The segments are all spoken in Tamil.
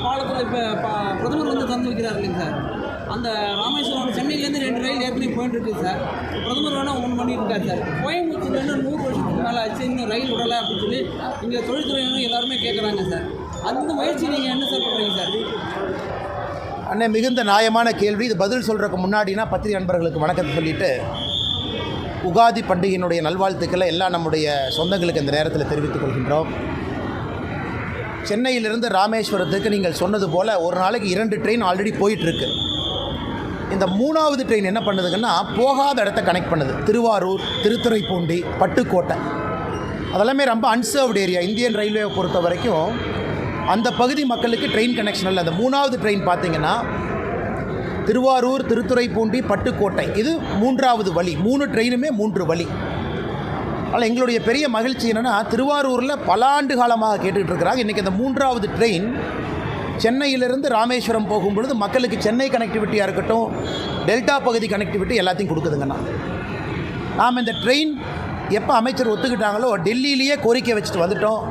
பாலத்தில் இப்போ பிரதமர் வந்து திறந்து வைக்கிறார் இல்லைங்க சார். அந்த ராமேஸ்வரம் சென்னையிலேருந்து 2 ரயில் ஏற்கனவே போயிட்டு இருக்குது சார். பிரதமர் வேணால் 1 பண்ணியிருக்காரு சார். கோயம்புத்தூர்லேருந்து 100 வருஷத்துக்கு மேலே ஆச்சு, இன்னும் ரயில் விடலை அப்படின்னு சொல்லி இங்கே தொழில்துறையினரும் எல்லாருமே கேட்குறாங்க சார். அந்த முயற்சி நீங்கள் என்ன சார் பண்ணுறீங்க சார்? அண்ணே, மிகுந்த நியாயமான கேள்வி. இது பதில் சொல்கிறதுக்கு முன்னாடினா பத்திரிகை நண்பர்களுக்கு வணக்கத்தை சொல்லிவிட்டு உகாதி பண்டிகையினுடைய நல்வாழ்த்துக்களை எல்லாம் நம்முடைய சொந்தங்களுக்கு இந்த நேரத்தில் தெரிவித்துக் கொள்கின்றோம். சென்னையிலிருந்து ராமேஸ்வரத்துக்கு நீங்கள் சொன்னது போல் ஒரு நாளைக்கு 2 ட்ரெயின் ஆல்ரெடி போயிட்டுருக்கு. இந்த 3வது ட்ரெயின் என்ன பண்ணுதுங்கன்னா போகாத இடத்த கனெக்ட் பண்ணுது. திருவாரூர், திருத்துறைப்பூண்டி, பட்டுக்கோட்டை அதெல்லாமே ரொம்ப அன்சர்வ்டு ஏரியா. இந்தியன் ரயில்வேவை பொறுத்த வரைக்கும் அந்த பகுதி மக்களுக்கு ட்ரெயின் கனெக்ஷன் இல்லை. அந்த 3வது ட்ரெயின் பார்த்திங்கன்னா திருவாரூர், திருத்துறைப்பூண்டி, பட்டுக்கோட்டை, இது 3வது வழி. 3 ட்ரெயினுமே 3 வழி. ஆனால் எங்களுடைய பெரிய மகிழ்ச்சி என்னென்னா திருவாரூரில் பல ஆண்டு காலமாக கேட்டுக்கிட்டு இருக்கிறாங்க. இன்றைக்கி அந்த 3வது ட்ரெயின் சென்னையிலிருந்து ராமேஸ்வரம் போகும்பொழுது மக்களுக்கு சென்னை கனெக்டிவிட்டியாக இருக்கட்டும், டெல்டா பகுதி கனெக்டிவிட்டி எல்லாத்தையும் கொடுக்குதுங்கண்ணா. நாம் இந்த ட்ரெயின் எப்போ அமைச்சர் ஒத்துக்கிட்டாங்களோ டெல்லியிலேயே கோரிக்கை வச்சுட்டு வந்துட்டோம்.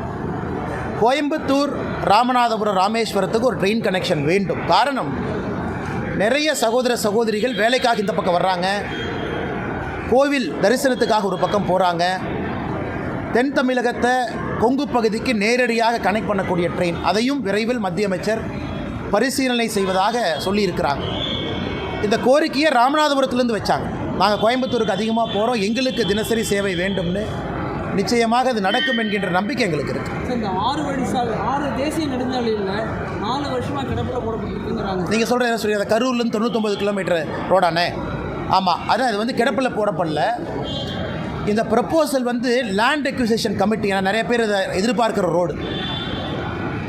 கோயம்புத்தூர், ராமநாதபுரம், ராமேஸ்வரத்துக்கு ஒரு ட்ரெயின் கனெக்ஷன் வேண்டும். காரணம், நிறைய சகோதர சகோதரிகள் வேலைக்காக இந்த பக்கம் வர்றாங்க, கோவில் தரிசனத்துக்காக ஒரு பக்கம் போகிறாங்க. தென் தமிழகத்தை கொங்கு பகுதிக்கு நேரடியாக கனெக்ட் பண்ணக்கூடிய ட்ரெயின், அதையும் விரைவில் மத்திய அமைச்சர் பரிசீலனை செய்வதாக சொல்லியிருக்கிறாங்க. இந்த கோரிக்கையை ராமநாதபுரத்துலேருந்து வச்சாங்க. நாங்கள் கோயம்புத்தூருக்கு அதிகமாக போகிறோம், எங்களுக்கு தினசரி சேவை வேண்டும்னு. நிச்சயமாக அது நடக்கும் என்கின்ற நம்பிக்கை எங்களுக்கு இருக்குது. இந்த 6 வழி சாலை 6 தேசிய நெடுஞ்சாலையில் 4 வருஷமாக கிடப்பில் போடப்பட்டிருக்குங்கிறாங்க. நீங்கள் சொல்கிற என்ன சொல்லி, அந்த கரூர்லேருந்து 99 கிலோமீட்டர் ரோடானே? ஆமாம், அதான் அது வந்து கிடப்பில் போடப்படல. இந்த ப்ரப்போசல் வந்து லேண்ட் அக்விசிஷன் கமிட்டி, நிறைய பேர் இதை எதிர்பார்க்குற road.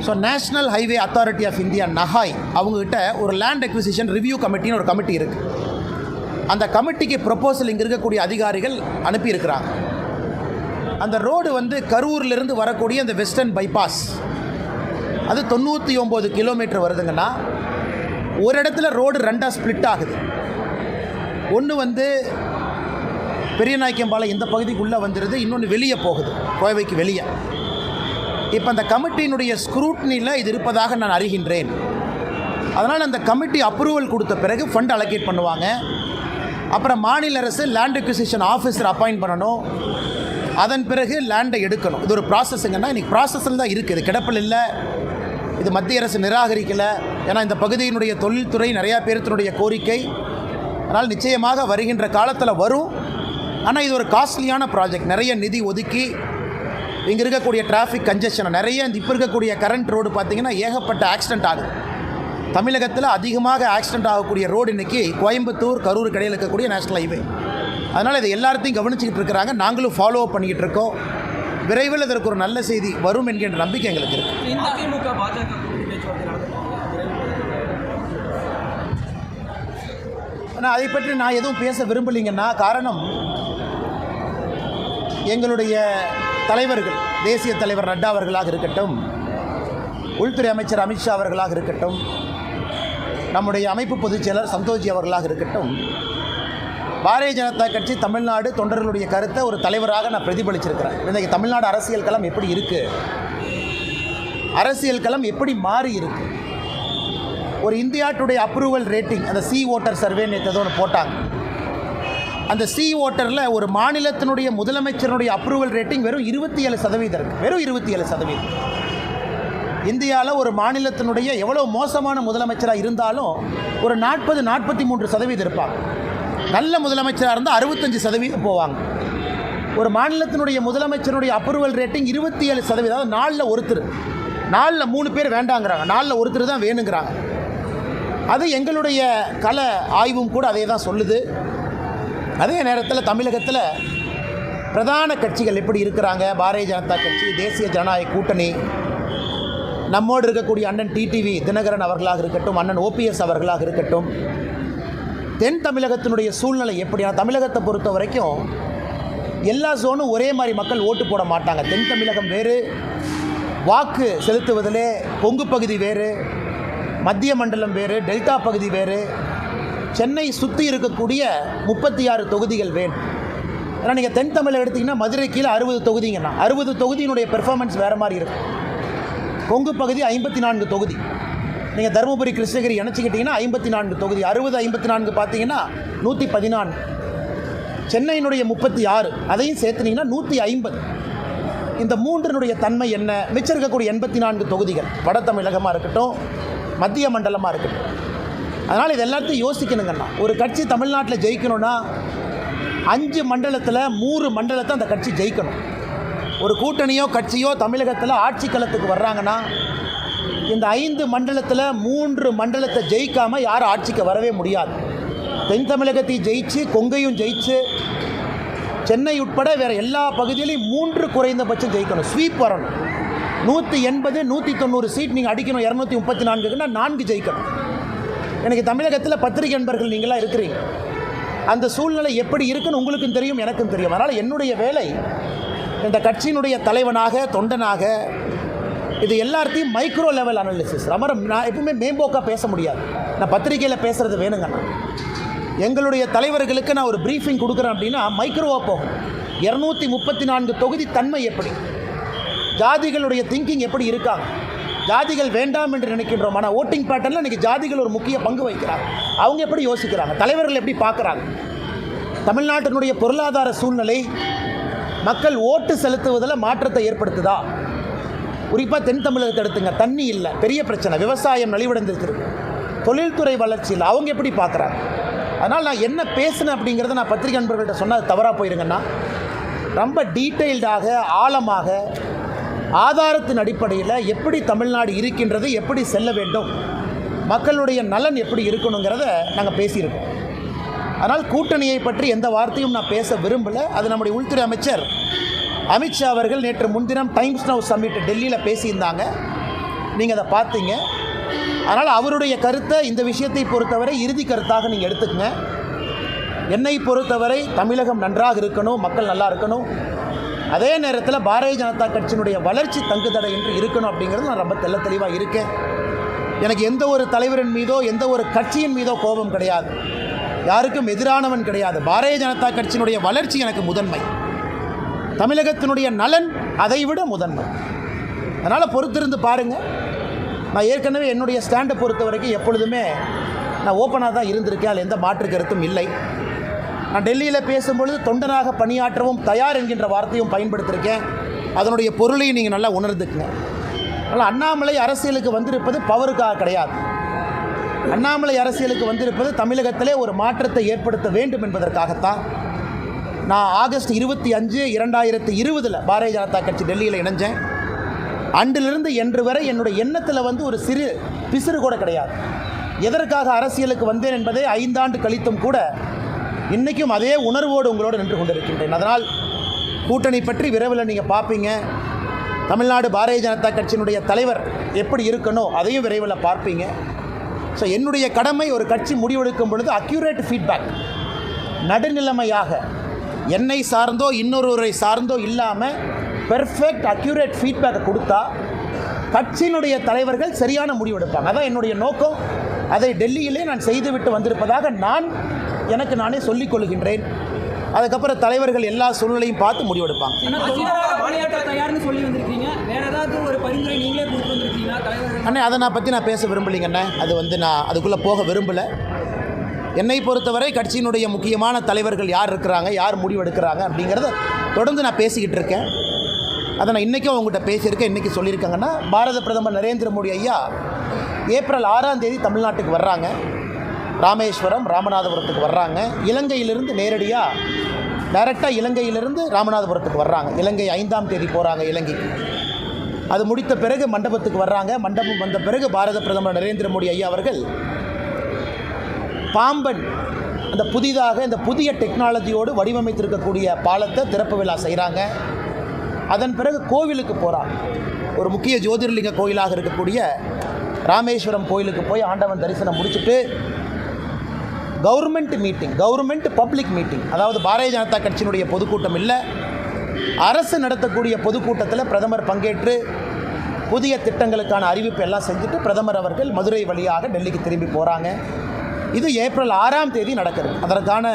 So national highway authority of India, NHAI, அவங்கக்கிட்ட ஒரு லேண்ட் அக்விசிஷன் ரிவ்யூ கமிட்டின்னு ஒரு கமிட்டி இருக்குது. அந்த கமிட்டிக்கு ப்ரப்போசல் இங்கே இருக்கக்கூடிய அதிகாரிகள் அனுப்பியிருக்கிறாங்க. அந்த ரோடு வந்து கரூர்லேருந்து வரக்கூடிய அந்த வெஸ்டர்ன் பைபாஸ், அது 99 கிலோமீட்டர் வருதுங்கன்னா ஒரு இடத்துல ரோடு 2ஆக ஸ்ப்ளிட் ஆகுது. ஒன்று வந்து பெரியநாயக்கம்பாளையம் இந்த பகுதிக்குள்ளே வந்துடுது, இன்னொன்று வெளியே போகுது, கோவைக்கு வெளியே. இப்போ அந்த கமிட்டியினுடைய ஸ்க்ரூட்னியில் இது இருப்பதாக நான் அறிகின்றேன். அதனால் அந்த கமிட்டி அப்ரூவல் கொடுத்த பிறகு ஃபண்ட் அலோகேட் பண்ணுவாங்க. அப்புறம் மாநில அரசு லேண்ட் அக்விசிஷன் ஆஃபீஸர் அப்பாயிண்ட் பண்ணணும். அதன் பிறகு லேண்டை எடுக்கணும். இது ஒரு ப்ராசஸ்ங்கன்னா இன்றைக்கி ப்ராசஸில் தான் இருக்குது. இது கிடப்பில் இல்லை, இது மத்திய அரசு நிராகரிக்கலை. ஏன்னா இந்த பகுதியினுடைய தொழில்துறை நிறையா பேர்த்தினுடைய கோரிக்கை. அதனால் நிச்சயமாக வருகின்ற காலத்தில் வரும். ஆனால் இது ஒரு காஸ்ட்லியான ப்ராஜெக்ட். நிறைய நிதி ஒதுக்கி இங்கே இருக்கக்கூடிய டிராஃபிக் கன்ஜெஷனை நிறைய இப்போ இருக்கக்கூடிய கரண்ட் ரோடு பார்த்திங்கன்னா ஏகப்பட்ட ஆக்சிடென்ட் ஆகுது. தமிழகத்தில் அதிகமாக ஆக்சிடென்ட் ஆகக்கூடிய ரோடு இன்றைக்கி கோயம்புத்தூர், கரூருக்கு இடையில் இருக்கக்கூடிய நேஷ்னல் ஹைவே. அதனால் இதை எல்லாத்தையும் கவனிச்சுக்கிட்டு இருக்கிறாங்க. நாங்களும் ஃபாலோ அப் பண்ணிக்கிட்டு இருக்கோம். விரைவில் இதற்கு ஒரு நல்ல செய்தி வரும் என்கின்ற நம்பிக்கை எங்களுக்கு இருக்குது. ஆனால் அதை பற்றி நான் எதுவும் பேச விரும்பலைங்கன்னா, காரணம், எங்களுடைய தலைவர்கள், தேசிய தலைவர் நட்டா அவர்களாக இருக்கட்டும், உள்துறை அமைச்சர் அமித்ஷா அவர்களாக இருக்கட்டும், நம்முடைய அமைப்பு பொதுச் செயலர் சந்தோஷ்ஜி அவர்களாக இருக்கட்டும், பாரதிய ஜனதா கட்சி தமிழ்நாடு தொண்டர்களுடைய கருத்தை ஒரு தலைவராக நான் பிரதிபலிச்சிருக்கிறேன். இன்றைக்கு தமிழ்நாடு அரசியல் களம் எப்படி இருக்குது, அரசியல் களம் எப்படி மாறி இருக்குது. ஒரு இந்தியா டுடே அப்ரூவல் ரேட்டிங், அந்த சி ஓட்டர் சர்வே நேற்று ஒன்று போட்டாங்க. அந்த சி ஓட்டரில் ஒரு மாநிலத்தினுடைய முதலமைச்சருடைய அப்ரூவல் ரேட்டிங் வெறும் 27% இருக்குது. வெறும் 27%. இந்தியாவில் ஒரு மாநிலத்தினுடைய எவ்வளோ மோசமான முதலமைச்சராக இருந்தாலும் ஒரு 40-43% இருப்பாங்க. நல்ல முதலமைச்சராக இருந்தால் 65% போவாங்க. ஒரு மாநிலத்தினுடைய முதலமைச்சருடைய அப்ரூவல் ரேட்டிங் 27%. அதாவது 4ல் ஒருத்தர், 4ல் 3 பேர் வேண்டாங்கிறாங்க, 4ல் ஒருத்தர் தான் வேணுங்கிறாங்க. அது எங்களுடைய கள ஆய்வும் கூட அதே தான் சொல்லுது. அதே நேரத்தில் தமிழகத்தில் பிரதான கட்சிகள் எப்படி இருக்கிறாங்க, பாரதிய ஜனதா கட்சி, தேசிய ஜனநாயக கூட்டணி, நம்மோடு இருக்கக்கூடிய அண்ணன் டிடிவி தினகரன் அவர்களாக இருக்கட்டும், அண்ணன் ஓபிஎஸ் அவர்களாக இருக்கட்டும், தென் தமிழகத்தினுடைய சூழ்நிலை எப்படின்னா, தமிழகத்தை பொறுத்த வரைக்கும் எல்லா ஜோனும் ஒரே மாதிரி மக்கள் ஓட்டு போட மாட்டாங்க. தென் தமிழகம் வேறு, வாக்கு செலுத்துவதிலே கொங்கு பகுதி வேறு, மத்திய மண்டலம் வேறு, டெல்டா பகுதி வேறு, சென்னை சுற்றி இருக்கக்கூடிய 36 தொகுதிகள் வேணும். ஏன்னா நீங்கள் தென் தமிழகம் எடுத்திங்கன்னா மதுரை கீழே 60 தொகுதிங்கன்னா 60 தொகுதியினுடைய பெர்ஃபார்மன்ஸ் வேறு மாதிரி இருக்கும். கொங்கு பகுதி 54 தொகுதி. நீங்கள் தருமபுரி கிருஷ்ணகிரி இணைச்சிக்கிட்டிங்கன்னா 54 தொகுதி, 60 54 பார்த்தீங்கன்னா 114, சென்னையினுடைய 36 அதையும் சேர்த்துனீங்கன்னா 150. இந்த மூன்றினுடைய தன்மை என்ன? மிச்சம் இருக்கக்கூடிய 84 தொகுதிகள் வட தமிழகமாக இருக்கட்டும், மத்திய மண்டலமாக இருக்கட்டும். அதனால் இது எல்லாத்தையும் யோசிக்கணுங்கண்ணா. ஒரு கட்சி தமிழ்நாட்டில் ஜெயிக்கணும்னா 5 மண்டலத்தில் 3 மண்டலத்தை அந்த கட்சி ஜெயிக்கணும். ஒரு கூட்டணியோ கட்சியோ தமிழகத்தில் ஆட்சி களத்துக்கு வர்றாங்கன்னா இந்த 5 மண்டலத்தில் 3 மண்டலத்தை ஜெயிக்காமல் யாரும் ஆட்சிக்கு வரவே முடியாது. தென் தமிழகத்தையும் ஜெயிச்சு, கொங்கையும் ஜெயிச்சு, சென்னை உட்பட வேறு எல்லா பகுதியிலையும் 3 குறைந்தபட்சம் ஜெயிக்கணும். ஸ்வீப் வரணும். 180 190 சீட் நீங்கள் அடிக்கணும். 234க்குன்னா 4 ஜெயிக்கணும். எனக்கு தமிழகத்தில் பத்திரிகை நண்பர்கள் நீங்களாம் இருக்கிறீங்க. அந்த சூழ்நிலை எப்படி இருக்குன்னு உங்களுக்கும் தெரியும், எனக்கும் தெரியும். அதனால் என்னுடைய வேலை இந்த கட்சியினுடைய தலைவனாக, தொண்டனாக, இது எல்லாத்தையும் மைக்ரோ லெவல் அனாலிசிஸ். நான் எப்பவுமே மேம்போக்காக பேச முடியாது. நான் பத்திரிகையில் பேசுகிறது வேணுங்கண்ணா. எங்களுடைய தலைவர்களுக்கு நான் ஒரு ப்ரீஃபிங் கொடுக்குறேன் அப்படின்னா மைக்ரோவாக போகும். 234 தொகுதி தன்மை எப்படி, ஜாதிகளுடைய திங்கிங் எப்படி இருக்காங்க, ஜாதிகள் வேண்டாம் என்று நினைக்கின்றோம். ஆனால் ஓட்டிங் பேட்டர்னில் இன்றைக்கி ஜாதிகள் ஒரு முக்கிய பங்கு வகிக்கிறாங்க. அவங்க எப்படி யோசிக்கிறாங்க, தலைவர்கள் எப்படி பார்க்குறாங்க, தமிழ்நாட்டினுடைய பொருளாதார சூழ்நிலை மக்கள் ஓட்டு செலுத்துவதில் மாற்றத்தை ஏற்படுத்துதா? குறிப்பாக தென் தமிழகத்தை எடுத்துங்க. தண்ணி இல்லை, பெரிய பிரச்சனை. விவசாயம் நலிவடைந்திருக்கு. தொழில்துறை வளர்ச்சியில் அவங்க எப்படி பார்க்குறாங்க? அதனால் நான் என்ன பேசுனேன் அப்படிங்கிறத நான் பத்திரிகை நண்பர்கள்ட்ட சொன்னால் அது தவறாக போயிருங்கன்னா, ரொம்ப டீட்டெயில்டாக, ஆழமாக, ஆதாரத்தின் அடிப்படையில் எப்படி தமிழ்நாடு இருக்கின்றது, எப்படி செல்ல வேண்டும், மக்களுடைய நலன் எப்படி இருக்கணுங்கிறத நாங்கள் பேசியிருக்கோம். அதனால் கூட்டணியை பற்றி எந்த வார்த்தையும் நான் பேச விரும்பலை. அது நம்முடைய உள்துறை அமைச்சர் அமித்ஷா அவர்கள் நேற்று முன்தினம் டைம்ஸ் நவ் சம்மிட் டெல்லியில் பேசியிருந்தாங்க. நீங்கள் அதை பார்த்தீங்க. அதனால் அவருடைய கருத்தை, இந்த விஷயத்தை பொறுத்தவரை இறுதி கருத்தாக நீங்கள் எடுத்துக்கங்க. என்னை பொறுத்தவரை தமிழகம் நன்றாக இருக்கணும், மக்கள் நல்லா இருக்கணும். அதே நேரத்தில் பாரதிய ஜனதா கட்சியினுடைய வளர்ச்சி தங்குதடை என்று இருக்கணும் அப்படிங்கிறது நான் ரொம்ப தெளிவாக இருக்கேன். எனக்கு எந்த ஒரு தலைவரின் மீதோ எந்த ஒரு கட்சியின் மீதோ கோபம் கிடையாது, யாருக்கும் எதிரானவன் கிடையாது. பாரதிய ஜனதா கட்சியினுடைய வளர்ச்சி எனக்கு முதன்மை, தமிழகத்தினுடைய நலன் அதைவிட முதன்மை. அதனால் பொறுத்திருந்து பாருங்கள். நான் ஏற்கனவே என்னுடைய ஸ்டாண்டை பொறுத்த வரைக்கும் எப்பொழுதுமே நான் ஓப்பனாக தான் இருந்திருக்கேன். அதில் எந்த மாற்று கருத்தும் இல்லை. நான் டெல்லியில் பேசும்பொழுது தொண்டனாக பணியாற்றவும் தயார் என்கின்ற வார்த்தையும் பயன்படுத்தியிருக்கேன். அதனுடைய பொருளையும் நீங்கள் நல்லா உணர்ந்துக்குங்க. அதனால் அண்ணாமலை அரசியலுக்கு வந்திருப்பது பவருக்காக கிடையாது. அண்ணாமலை அரசியலுக்கு வந்திருப்பது தமிழகத்திலே ஒரு மாற்றத்தை ஏற்படுத்த வேண்டும் என்பதற்காகத்தான். நான் ஆகஸ்ட் 25, 2020 பாரதிய ஜனதா கட்சி டெல்லியில் இணைஞ்சேன். அன்றிலிருந்து இன்று வரை என்னுடைய எண்ணத்தில் ஒரு சிறு பிசுறு கூட கிடையாது. எதற்காக அரசியலுக்கு வந்தேன் என்பதை 5 ஆண்டு கழித்தும் கூட இன்றைக்கும் அதே உணர்வோடு உங்களோடு நின்று கொண்டிருக்கின்றேன். அதனால் கூட்டணி பற்றி விரைவில் நீங்கள் பார்ப்பீங்க. தமிழ்நாடு பாரதிய ஜனதா கட்சியினுடைய தலைவர் எப்படி இருக்கணும் அதையும் விரைவில் பார்ப்பீங்க. ஸோ என்னுடைய கடமை, ஒரு கட்சி முடிவெடுக்கும் பொழுது அக்யூரேட் ஃபீட்பேக், நடுநிலைமையாக, என்னை சார்ந்தோ இன்னொருவரை சார்ந்தோ இல்லாமல் பெர்ஃபெக்ட் அக்யூரேட் ஃபீட்பேக்கை கொடுத்தா கட்சியினுடைய தலைவர்கள் சரியான முடிவெடுப்பாங்க. அதான் என்னுடைய நோக்கம். அதை டெல்லியிலே நான் செய்துவிட்டு வந்திருப்பதாக எனக்கு நானே சொல்லிக் கொள்கின்றேன். அதுக்கப்புறம் தலைவர்கள் எல்லா சூழ்நிலையும் பார்த்து முடிவெடுப்பாங்க. அண்ணே, அதை பற்றி நான் பேச விரும்பலைங்கண்ணே. அது நான் அதுக்குள்ளே போக விரும்பலை. என்னை பொறுத்தவரை கட்சியினுடைய முக்கியமான தலைவர்கள் யார் இருக்கிறாங்க, யார் முடிவெடுக்கிறாங்க அப்படிங்கிறத தொடர்ந்து நான் பேசிக்கிட்டு இருக்கேன். அதை நான் இன்றைக்கும் அவங்ககிட்ட பேசியிருக்கேன். இன்றைக்கி சொல்லியிருக்காங்கன்னா, பாரத பிரதமர் நரேந்திர மோடி ஐயா ஏப்ரல் 6ஆம் தேதி தமிழ்நாட்டுக்கு வர்றாங்க. ராமேஸ்வரம், ராமநாதபுரத்துக்கு வர்றாங்க. இலங்கையிலிருந்து டைரெக்டாக இலங்கையிலிருந்து ராமநாதபுரத்துக்கு வர்றாங்க. இலங்கை 5ஆம் தேதி போகிறாங்க இலங்கைக்கு. அது முடித்த பிறகு மண்டபத்துக்கு வர்றாங்க. மண்டபம் வந்த பிறகு பாரத பிரதமர் நரேந்திர மோடி ஐயா அவர்கள் பாம்பன், அந்த இந்த புதிய டெக்னாலஜியோடு வடிவமைத்திருக்கக்கூடிய பாலத்தை திறப்பு விழா செய்கிறாங்க. அதன் பிறகு கோவிலுக்கு போகிறாங்க. ஒரு முக்கிய ஜோதிர்லிங்க கோயிலாக இருக்கக்கூடிய ராமேஸ்வரம் கோயிலுக்கு போய் ஆண்டவன் தரிசனம் முடிச்சுட்டு கவர்மெண்ட் பப்ளிக் மீட்டிங், அதாவது பாரதிய ஜனதா கட்சியினுடைய பொதுக்கூட்டம் இல்லை, அரசு நடத்தக்கூடிய பொதுக்கூட்டத்தில் பிரதமர் பங்கேற்று புதிய திட்டங்களுக்கான அறிவிப்பு எல்லாம் செஞ்சுட்டு பிரதமர் அவர்கள் மதுரை வழியாக டெல்லிக்கு திரும்பி போகிறாங்க. இது ஏப்ரல் 6ஆம் தேதி நடக்கிறது. அதற்கான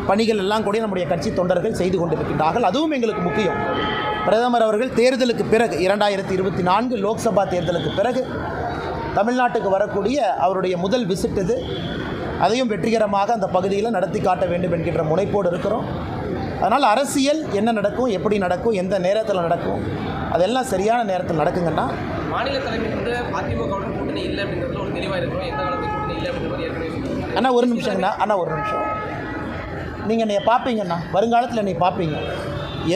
பணிகள் எல்லாம் கூட நம்முடைய கட்சி தொண்டர்கள் செய்து கொண்டிருக்கின்றார்கள். அதுவும் எங்களுக்கு முக்கியம். பிரதமர் அவர்கள் தேர்தலுக்கு பிறகு 2024 லோக்சபா தேர்தலுக்கு பிறகு தமிழ்நாட்டுக்கு வரக்கூடிய அவருடைய முதல் விசிட் இது. அதையும் வெற்றிகரமாக அந்த பகுதியில் நடத்தி காட்ட வேண்டும் என்கின்ற முனைப்போடு இருக்கிறோம். அதனால் அரசியல் என்ன நடக்கும், எப்படி நடக்கும், எந்த நேரத்தில் நடக்கும், அதெல்லாம் சரியான நேரத்தில் நடக்குங்கன்னா மாநில தலைவர் வந்து அதிமுகவுடன் கூட்டணி இல்லை அப்படிங்கிறதுல ஒரு தெளிவாக இருக்கிறோம். எந்த காலத்தில் கூட்டணி இல்லை அப்படிங்கிறது ஏற்கனவே அண்ணா ஒரு நிமிஷங்கண்ணா, அண்ணா ஒரு நிமிஷம். நீங்கள் என்னை பார்ப்பீங்கண்ணா, வருங்காலத்தில் என்னை பார்ப்பீங்க.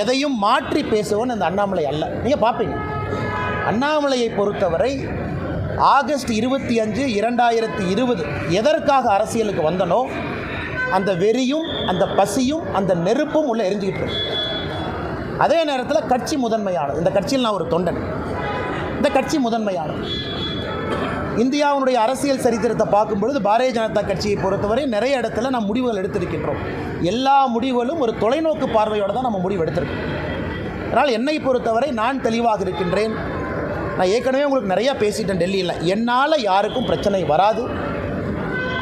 எதையும் மாற்றி பேசுவோன்னு அந்த அண்ணாமலை அல்ல, நீங்கள் பார்ப்பீங்க. அண்ணாமலையை பொறுத்தவரை ஆகஸ்ட் 25, 2020 எதற்காக அரசியலுக்கு வந்தனோ அந்த வெறியும் அந்த பசியும் அந்த நெருப்பும் உள்ள எரிஞ்சுக்கிட்டு இருக்கு. அதே நேரத்தில் கட்சி முதன்மையானது. இந்த கட்சியில் நான் ஒரு தொண்டன். இந்த கட்சி முதன்மையானது. இந்தியாவுடைய அரசியல் சரித்திரத்தை பார்க்கும்பொழுது பாரதிய ஜனதா கட்சியை பொறுத்தவரை நிறைய இடத்துல நாம் முடிவுகள் எடுத்திருக்கின்றோம். எல்லா முடிவுகளும் ஒரு தொலைநோக்கு பார்வையோடு தான் நம்ம முடிவு எடுத்திருக்கோம். அதனால் என்னை பொறுத்தவரை நான் தெளிவாக இருக்கின்றேன். நான் ஏற்கனவே உங்களுக்கு நிறையா பேசிட்டேன் டெல்லியில். என்னால் யாருக்கும் பிரச்சனை வராது.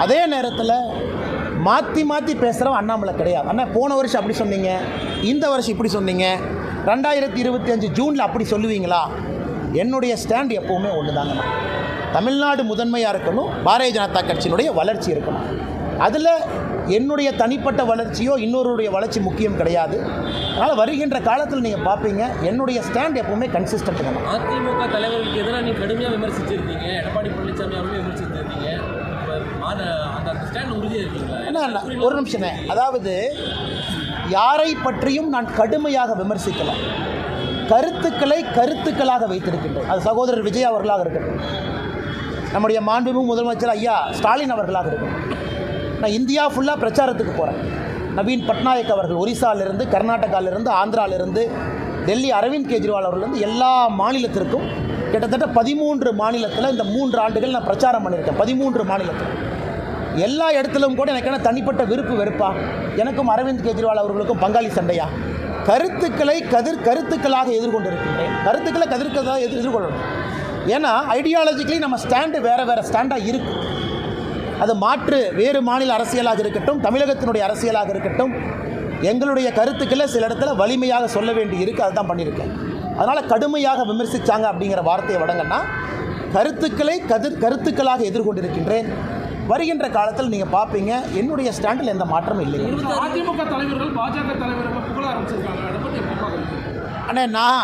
அதே நேரத்தில் மாற்றி மாற்றி பேசுகிறவன் அண்ணாமலை கிடையாது. அண்ணா போன வருஷம் அப்படி சொன்னீங்க, இந்த வருஷம் இப்படி சொன்னீங்க, 2025 ஜூனில் அப்படி சொல்லுவீங்களா? என்னுடைய ஸ்டாண்ட் எப்போவுமே ஒன்று தாங்கண்ணா. தமிழ்நாடு முதன்மையாக இருக்கணும், பாரதிய ஜனதா கட்சியினுடைய வளர்ச்சி இருக்கணும். அதில் என்னுடைய தனிப்பட்ட வளர்ச்சியோ இன்னொருடைய வளர்ச்சி முக்கியம் கிடையாது. அதனால் வருகின்ற காலத்தில் நீங்கள் பார்ப்பீங்க என்னுடைய ஸ்டாண்ட் எப்போவுமே கன்சிஸ்டன்ட் தான். அதிமுக தலைவர்களுக்கு எதிராக நீங்கள் கடுமையாக விமர்சிச்சிருக்கீங்க. எடப்பாடி பழனிசாமி அவர்களும் விமர்சிச்சிருக்கீங்க. அந்த ஸ்டாண்ட் உறுதியாக இருக்கீங்களா? என்ன ஒரு நிமிஷமே, அதாவது யாரை பற்றியும் நான் கடுமையாக விமர்சிக்கலாம். கருத்துக்களை கருத்துக்களாக வைத்திருக்கின்றேன். அது சகோதரர் விஜய் அவர்களாக இருக்கட்டும், நம்முடைய மாண்புமிகு முதலமைச்சர் ஐயா ஸ்டாலின் அவர்களாக இருக்கட்டும். நான் இந்தியா ஃபுல்லாக பிரச்சாரத்துக்கு போகிறேன். நவீன் பட்நாயக் அவர்கள் ஒரிசாலிருந்து, கர்நாடகாவிலிருந்து, ஆந்திராவிலிருந்து, டெல்லி அரவிந்த் கெஜ்ரிவால் அவர்லேருந்து எல்லா மாநிலத்திற்கும் கிட்டத்தட்ட 13 மாநிலத்தில் இந்த 3 ஆண்டுகள் நான் பிரச்சாரம் பண்ணியிருக்கேன். 13 மாநிலத்தில் எல்லா இடத்துலையும் கூட எனக்கு என்ன தனிப்பட்ட விருப்பு வெறுப்பா? எனக்கும் அரவிந்த் கெஜ்ரிவால் அவர்களுக்கும் பங்காளி சண்டையா? கருத்துக்களை கருத்துக்களாக எதிர்கொண்டிருக்கின்றேன். கருத்துக்களை கதிர்க்கதாக எதிர்கொள்ளணும். ஏன்னா ஐடியாலஜிக்கலி நம்ம ஸ்டாண்டு வேறு ஸ்டாண்டாக இருக்குது. அது மாற்று வேறு மாநில அரசியலாக இருக்கட்டும், தமிழகத்தினுடைய அரசியலாக இருக்கட்டும், எங்களுடைய கருத்துக்களை சில இடத்துல வலிமையாக சொல்ல வேண்டி இருக்குது. அதுதான் பண்ணியிருக்கேன். அதனால் கடுமையாக விமர்சித்தாங்க அப்படிங்கிற வார்த்தையை வழங்கன்னா கருத்துக்களை கருத்துக்களாக எதிர்கொண்டிருக்கின்றேன். வருகின்ற காலத்தில் நீங்கள் பார்ப்பீங்க என்னுடைய ஸ்டாண்டில் எந்த மாற்றமும் இல்லை. அதிமுக தலைவர்கள் பாஜக தலைவர்கள் புகழ ஆரம்பிச்சிருக்காங்க. அதை பற்றி எப்படி பார்க்குறீங்க? ஆனால் நான்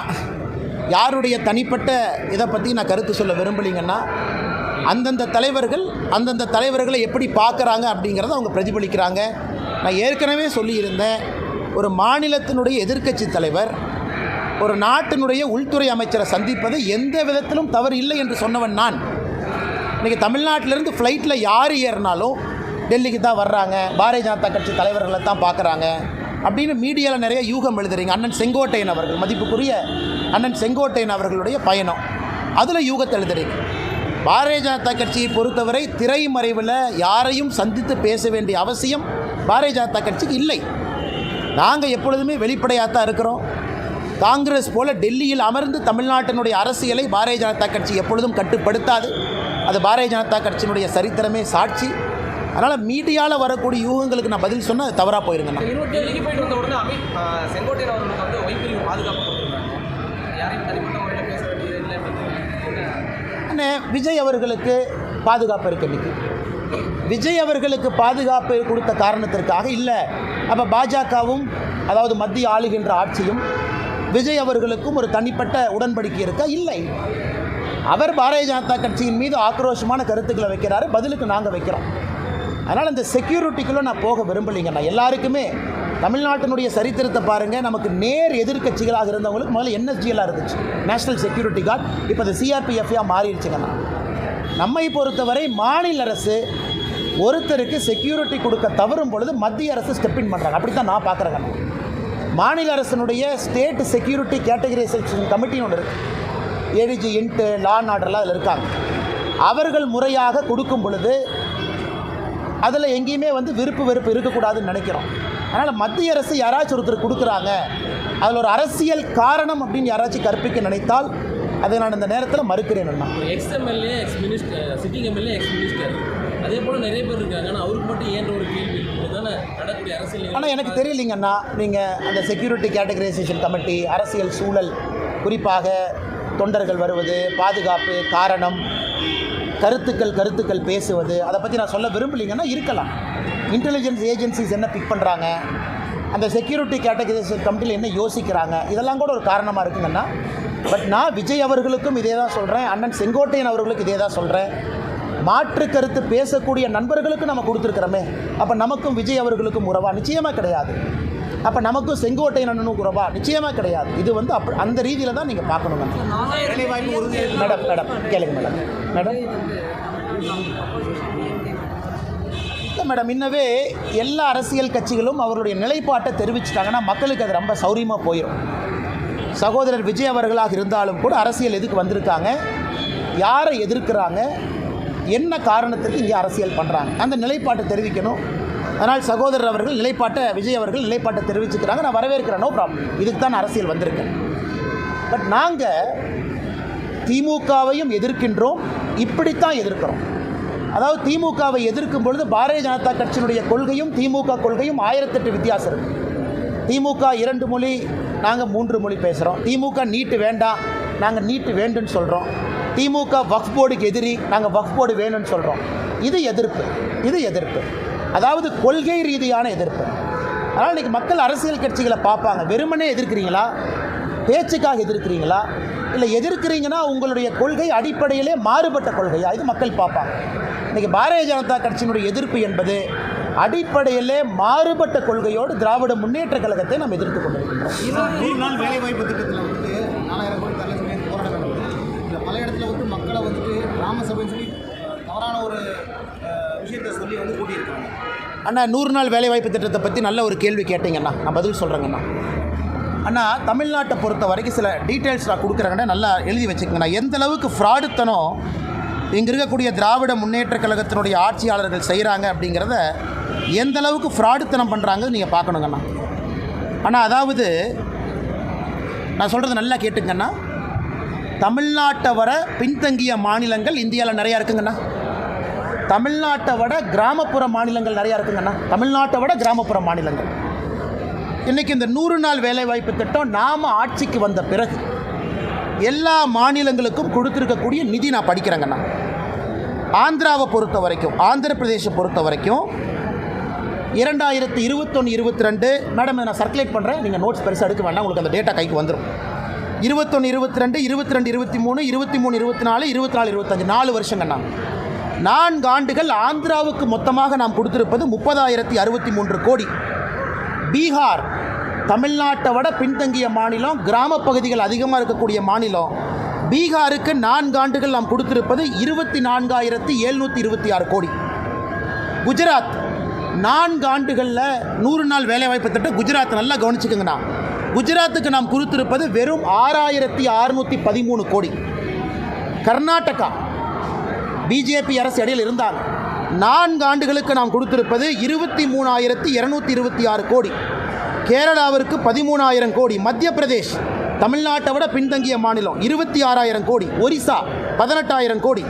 யாருடைய தனிப்பட்ட இதை பற்றி நான் கருத்து சொல்ல விரும்பலிங்கன்னா அந்தந்த தலைவர்களை எப்படி பார்க்குறாங்க அப்படிங்கிறத அவங்க பிரதிபலிக்கிறாங்க. நான் ஏற்கனவே சொல்லியிருந்தேன், ஒரு மாநிலத்தினுடைய எதிர்க்கட்சி தலைவர் ஒரு நாட்டினுடைய உள்துறை அமைச்சரை சந்திப்பது எந்த விதத்திலும் தவறு இல்லை என்று சொன்னவன் நான். இன்றைக்கி தமிழ்நாட்டிலேருந்து ஃப்ளைட்டில் யார் ஏறினாலும் டெல்லிக்கு தான் வர்றாங்க, பாரதிய ஜனதா கட்சி தலைவர்களை தான் பார்க்குறாங்க அப்படின்னு மீடியாவில் நிறைய யூகம் எழுதுறீங்க. அண்ணன் செங்கோட்டையன் அவர்கள், மதிப்புக்குரிய அண்ணன் செங்கோட்டையன் அவர்களுடைய பயணம், அதில் யூகத்தை எழுதுறீங்க. பாரதிய ஜனதா கட்சியை பொறுத்தவரை திரைமறைவில் யாரையும் சந்தித்து பேச வேண்டிய அவசியம் பாரதிய ஜனதா கட்சிக்கு இல்லை. நாங்கள் எப்பொழுதுமே வெளிப்படையாக தான் இருக்கிறோம். காங்கிரஸ் போல டெல்லியில் அமர்ந்து தமிழ்நாட்டினுடைய அரசியலை பாரதிய ஜனதா கட்சி எப்பொழுதும் கட்டுப்படுத்தாது. அது பாரதிய ஜனதா கட்சியினுடைய சரித்திரமே சாட்சி. அதனால் மீடியாவில் வரக்கூடிய யூகங்களுக்கு நான் பதில் சொன்னால் அது தவறாக போயிருங்கண்ணா. டெல்லிக்கு போயிட்டு வந்த உடனே செங்கோட்டையன் அவர்களுக்கு வந்து வைப்பிரிவு பாதுகாப்பு கொடுத்துருக்காங்க. யாரையும் தனிப்பட்ட முறையில் பேச வேண்டியது இல்லை அப்படின்னு விஜய் அவர்களுக்கு பாதுகாப்பு இருக்கு. இன்றைக்கி விஜய் அவர்களுக்கு பாதுகாப்பு கொடுத்த காரணத்திற்காக இல்லை, அப்போ பாஜகவும் அதாவது மத்திய ஆளுகின்ற ஆட்சியும் விஜய் அவர்களுக்கும் ஒரு தனிப்பட்ட உடன்படிக்கை இருக்கா? இல்லை. அவர் பாரதிய ஜனதா கட்சியின் மீது ஆக்ரோஷமான கருத்துக்களை வைக்கிறாரு, பதிலுக்கு நாங்கள் வைக்கிறோம். அதனால் இந்த செக்யூரிட்டிக்குள்ளே நான் போக விரும்பலைங்கண்ணா. எல்லாருக்குமே தமிழ்நாட்டினுடைய சரித்திரத்தை பாருங்கள். நமக்கு நேர் எதிர்க்கட்சிகளாக இருந்தவங்களுக்கு முதல்ல என்எஸ்ஜிஎல்லாக இருந்துச்சு, நேஷ்னல் செக்யூரிட்டி கார்டு. இப்போ அது சிஆர்பிஎஃப்ஆ மாறிடுச்சுங்கண்ணா. நம்மை பொறுத்தவரை மாநில அரசு ஒருத்தருக்கு செக்யூரிட்டி கொடுக்க தவறும் பொழுது மத்திய அரசு ஸ்டெப்பின் பண்ணுறாங்க. அப்படி தான் நான் பார்க்குறேங்கண்ணா. மாநில அரசினுடைய ஸ்டேட் செக்யூரிட்டி கேட்டகரைசேஷன் கமிட்டின்னு ஒன்று இருக்குது. ஏடிஜி, இன்ட்டு, லா அண்ட் ஆர்டர்லாம் அதில் இருக்காங்க. அவர்கள் முறையாக கொடுக்கும் பொழுது அதில் எங்கேயுமே விருப்பு வெறுப்பு இருக்கக்கூடாதுன்னு நினைக்கிறோம். அதனால் மத்திய அரசு யாராச்சும் ஒருத்தர் கொடுக்குறாங்க, அதில் ஒரு அரசியல் காரணம் அப்படின்னு யாராச்சும் கற்பிக்க நினைத்தால் அதை நான் இந்த நேரத்தில் மறுக்கிறேன். Ex MLA, ex minister, sitting MLA, ex minister, அதே போல் நிறைய பேர் இருக்காங்க. ஆனால் அவருக்கு மட்டும் ஏன்ற ஒரு கேள்வி தானே நடக்கூடிய அரசியல். ஆனால் எனக்கு தெரியலிங்கண்ணா, நீங்கள் அந்த செக்யூரிட்டி கேட்டகரைசேஷன் கமிட்டி, அரசியல் சூழல், குறிப்பாக தொண்டர்கள் வருவது, பாதுகாப்பு, காரணம், கருத்துக்கள் பேசுவது, அதை பற்றி நான் சொல்ல விரும்பலைங்கன்னா இருக்கலாம். இன்டெலிஜென்ஸ் ஏஜென்சிஸ் என்ன பிக் பண்ணுறாங்க, அந்த செக்யூரிட்டி கேட்டகரைசேஷன் கமிட்டியில் என்ன யோசிக்கிறாங்க, இதெல்லாம் கூட ஒரு காரணமாக இருக்குங்கன்னா. பட் நான் விஜய் அவர்களுக்கும் இதே தான் சொல்கிறேன், அண்ணன் செங்கோட்டையன் அவர்களுக்கு இதே தான் சொல்கிறேன். மாற்று கருத்து பேசக்கூடிய நண்பர்களுக்கு நம்ம கொடுத்துருக்குறோமே, அப்போ நமக்கும் விஜய் அவர்களுக்கும் உறவா? நிச்சயமாக கிடையாது. அப்போ நமக்கும் செங்கோட்டையன் அண்ணனும் உறவா? நிச்சயமாக கிடையாது. இது வந்து அந்த ரீதியில் தான் நீங்கள் பார்க்கணுங்க. மேடம் கேளுங்க மேடம். இல்லை மேடம், இன்னவே எல்லா அரசியல் கட்சிகளும் அவர்களுடைய நிலைப்பாட்டை தெரிவிச்சிட்டாங்கன்னா மக்களுக்கு அது ரொம்ப சௌரியமாக போயிடும். சகோதரர் விஜய் அவர்களாக இருந்தாலும் கூட அரசியல் எதுக்கு வந்திருக்காங்க, யாரை எதிர்க்கிறாங்க, என்ன காரணத்துக்கு இங்கே அரசியல் பண்ணுறாங்க, அந்த நிலைப்பாட்டை தெரிவிக்கணும். அதனால் சகோதரர் அவர்கள் விஜய் அவர்கள் நிலைப்பாட்டை தெரிவிச்சுக்கிறாங்க, நான் வரவேற்கிறேன், நோ ப்ராப்ளம். இதுக்கு தான் அரசியல் வந்திருக்கேன். பட் நாங்கள் திமுகவையும் எதிர்க்கின்றோம், இப்படித்தான் எதிர்க்கிறோம். அதாவது திமுகவை எதிர்க்கும் பொழுது பாரதிய ஜனதா கட்சியினுடைய கொள்கையும் திமுக கொள்கையும் 1008 வித்தியாசம் இருக்குது. திமுக 2 மொழி, நாங்கள் 3 மொழி பேசுகிறோம். திமுக நீட்டு வேண்டாம், நாங்கள் நீட்டு வேண்டுன்னு சொல்கிறோம். திமுக வக்ஃப் போர்டுக்கு எதிரி, நாங்கள் வக்ஃப் போர்டு வேணும்னு சொல்கிறோம். இது எதிர்ப்பு, அதாவது கொள்கை ரீதியான எதிர்ப்பு. அதனால் இன்றைக்கி மக்கள் அரசியல் கட்சிகளை பார்ப்பாங்க. வெறுமனே எதிர்க்கிறீங்களா, பேச்சுக்காக எதிர்க்கிறீங்களா, இல்லை எதிர்க்கிறீங்கன்னா உங்களுடைய கொள்கை அடிப்படையிலே மாறுபட்ட கொள்கையா, இது மக்கள் பார்ப்பாங்க. இன்றைக்கி பாரதிய ஜனதா கட்சியினுடைய எதிர்ப்பு என்பது அடிப்படையிலே மாறுபட்ட கொள்கையோடு திராவிட முன்னேற்ற கழகத்தை நாம் எதிர்த்து கொண்டிருக்கின்றோம். 100 நாள் வேலைவாய்ப்பு திட்டத்தில் வந்துட்டு 4000 கோடி தரல சொல்லி போராட்டம் இல்லை, பல இடத்துல வந்து மக்களை வந்துட்டு கிராம சபைன்னு சொல்லி தவறான ஒரு விஷயத்தை சொல்லி வந்து கூட்டியிருக்காங்க. அண்ணா, 100 நாள் வேலைவாய்ப்பு திட்டத்தை பற்றி நல்ல ஒரு கேள்வி கேட்டீங்கண்ணா, நான் பதில் சொல்கிறேங்கண்ணா. அண்ணா, தமிழ்நாட்டை பொறுத்த வரைக்கும் சில டீட்டெயில்ஸ் நான் கொடுக்குறேங்கண்ணா, நல்லா எழுதி வச்சுக்கோங்கண்ணா. எந்த அளவுக்கு ஃப்ராடுத்தனம் இங்கே இருக்கக்கூடிய திராவிட முன்னேற்ற கழகத்தினுடைய ஆட்சியாளர்கள் செய்கிறாங்க அப்படிங்கிறத, எந்த அளவுக்கு ஃப்ராடுத்தனம் பண்ணுறாங்கன்னு நீங்கள் பார்க்கணுங்கண்ணா. ஆனால் அதாவது நான் சொல்கிறது நல்லா கேட்டுங்கண்ணா, தமிழ்நாட்டை வர பின்தங்கிய மாநிலங்கள் இந்தியாவில் நிறையா இருக்குங்கண்ணா. தமிழ்நாட்டை விட கிராமப்புற மாநிலங்கள் நிறையா இருக்குங்கண்ணா. தமிழ்நாட்டை விட கிராமப்புற மாநிலங்கள். இன்றைக்கி இந்த 100 நாள் வேலைவாய்ப்பு திட்டம் நாம் ஆட்சிக்கு வந்த பிறகு எல்லா மாநிலங்களுக்கும் கொடுத்துருக்கக்கூடிய நிதி நான் படிக்கிறேங்கண்ணா. ஆந்திராவை பொறுத்த வரைக்கும், ஆந்திர பிரதேச பொறுத்த வரைக்கும் 2021-22 மேடம் நான் சர்க்குலேட் பண்ணுறேன், நீங்கள் நோட்ஸ் பெருசாக எடுக்க வேண்டாம், உங்களுக்கு அந்த டேட்டா கைக்கு வந்துடும். 21-22, 22-23, 23-24, 24-25 4 வருஷங்கண்ணா. 4 ஆண்டுகள் ஆந்திராவுக்கு மொத்தமாக நாம் கொடுத்திருப்பது 30,063 கோடி. பீகார் தமிழ்நாட்டை விட பின்தங்கிய மாநிலம், கிராம பகுதிகள் அதிகமாக இருக்கக்கூடிய மாநிலம். பீகாருக்கு 4 ஆண்டுகள் நாம் கொடுத்திருப்பது 24,726 கோடி. குஜராத் 4 ஆண்டுகளில் 100 நாள் வேலைவாய்ப்பு திட்டம் குஜராத் நல்லா கவனிச்சுக்கோங்கண்ணா. குஜராத்துக்கு நாம் கொடுத்திருப்பது வெறும் 6,613 கோடி. கர்நாடகா பிஜேபி அரசு இடையில் இருந்தாங்க, 4 ஆண்டுகளுக்கு நாம் கொடுத்திருப்பது 23,226 கோடி. கேரளாவிற்கு 13,000 கோடி. மத்திய பிரதேஷ் தமிழ்நாட்டை விட பின்தங்கிய மாநிலம் 26,000 கோடி. ஒரிசா 18,000 கோடி.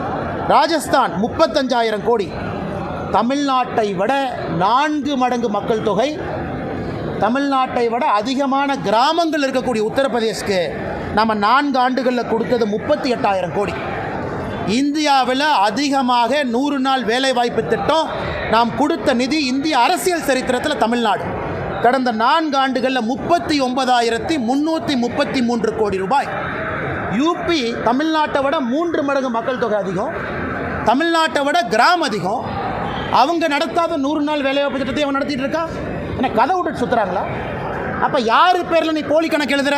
ராஜஸ்தான் 35,000 கோடி. தமிழ்நாட்டை விட 4 மடங்கு மக்கள் தொகை, தமிழ்நாட்டை விட அதிகமான கிராமங்கள் இருக்கக்கூடிய உத்தரப்பிரதேஷ்க்கு நம்ம 4 ஆண்டுகளில் கொடுத்தது 38,000 கோடி. இந்தியாவில் அதிகமாக 100 நாள் வேலைவாய்ப்பு திட்டம் நாம் கொடுத்த நிதி இந்திய அரசியல் சரித்திரத்தில் தமிழ்நாடு. கடந்த 4 ஆண்டுகளில் 39,333 கோடி ரூபாய். யூபி தமிழ்நாட்டை விட 3 மடங்கு மக்கள் தொகை அதிகம், தமிழ்நாட்டை விட கிராமம் அதிகம். அவங்க நடத்தாத 100 நாள் வேலைவாய்ப்பு திட்டத்தை அவன் நடத்திட்டு இருக்கா? என்ன கதை விட்டு சுற்றுறாங்களா? அப்போ யார் பேரில் நீ போலி கணக்கு எழுதுகிற?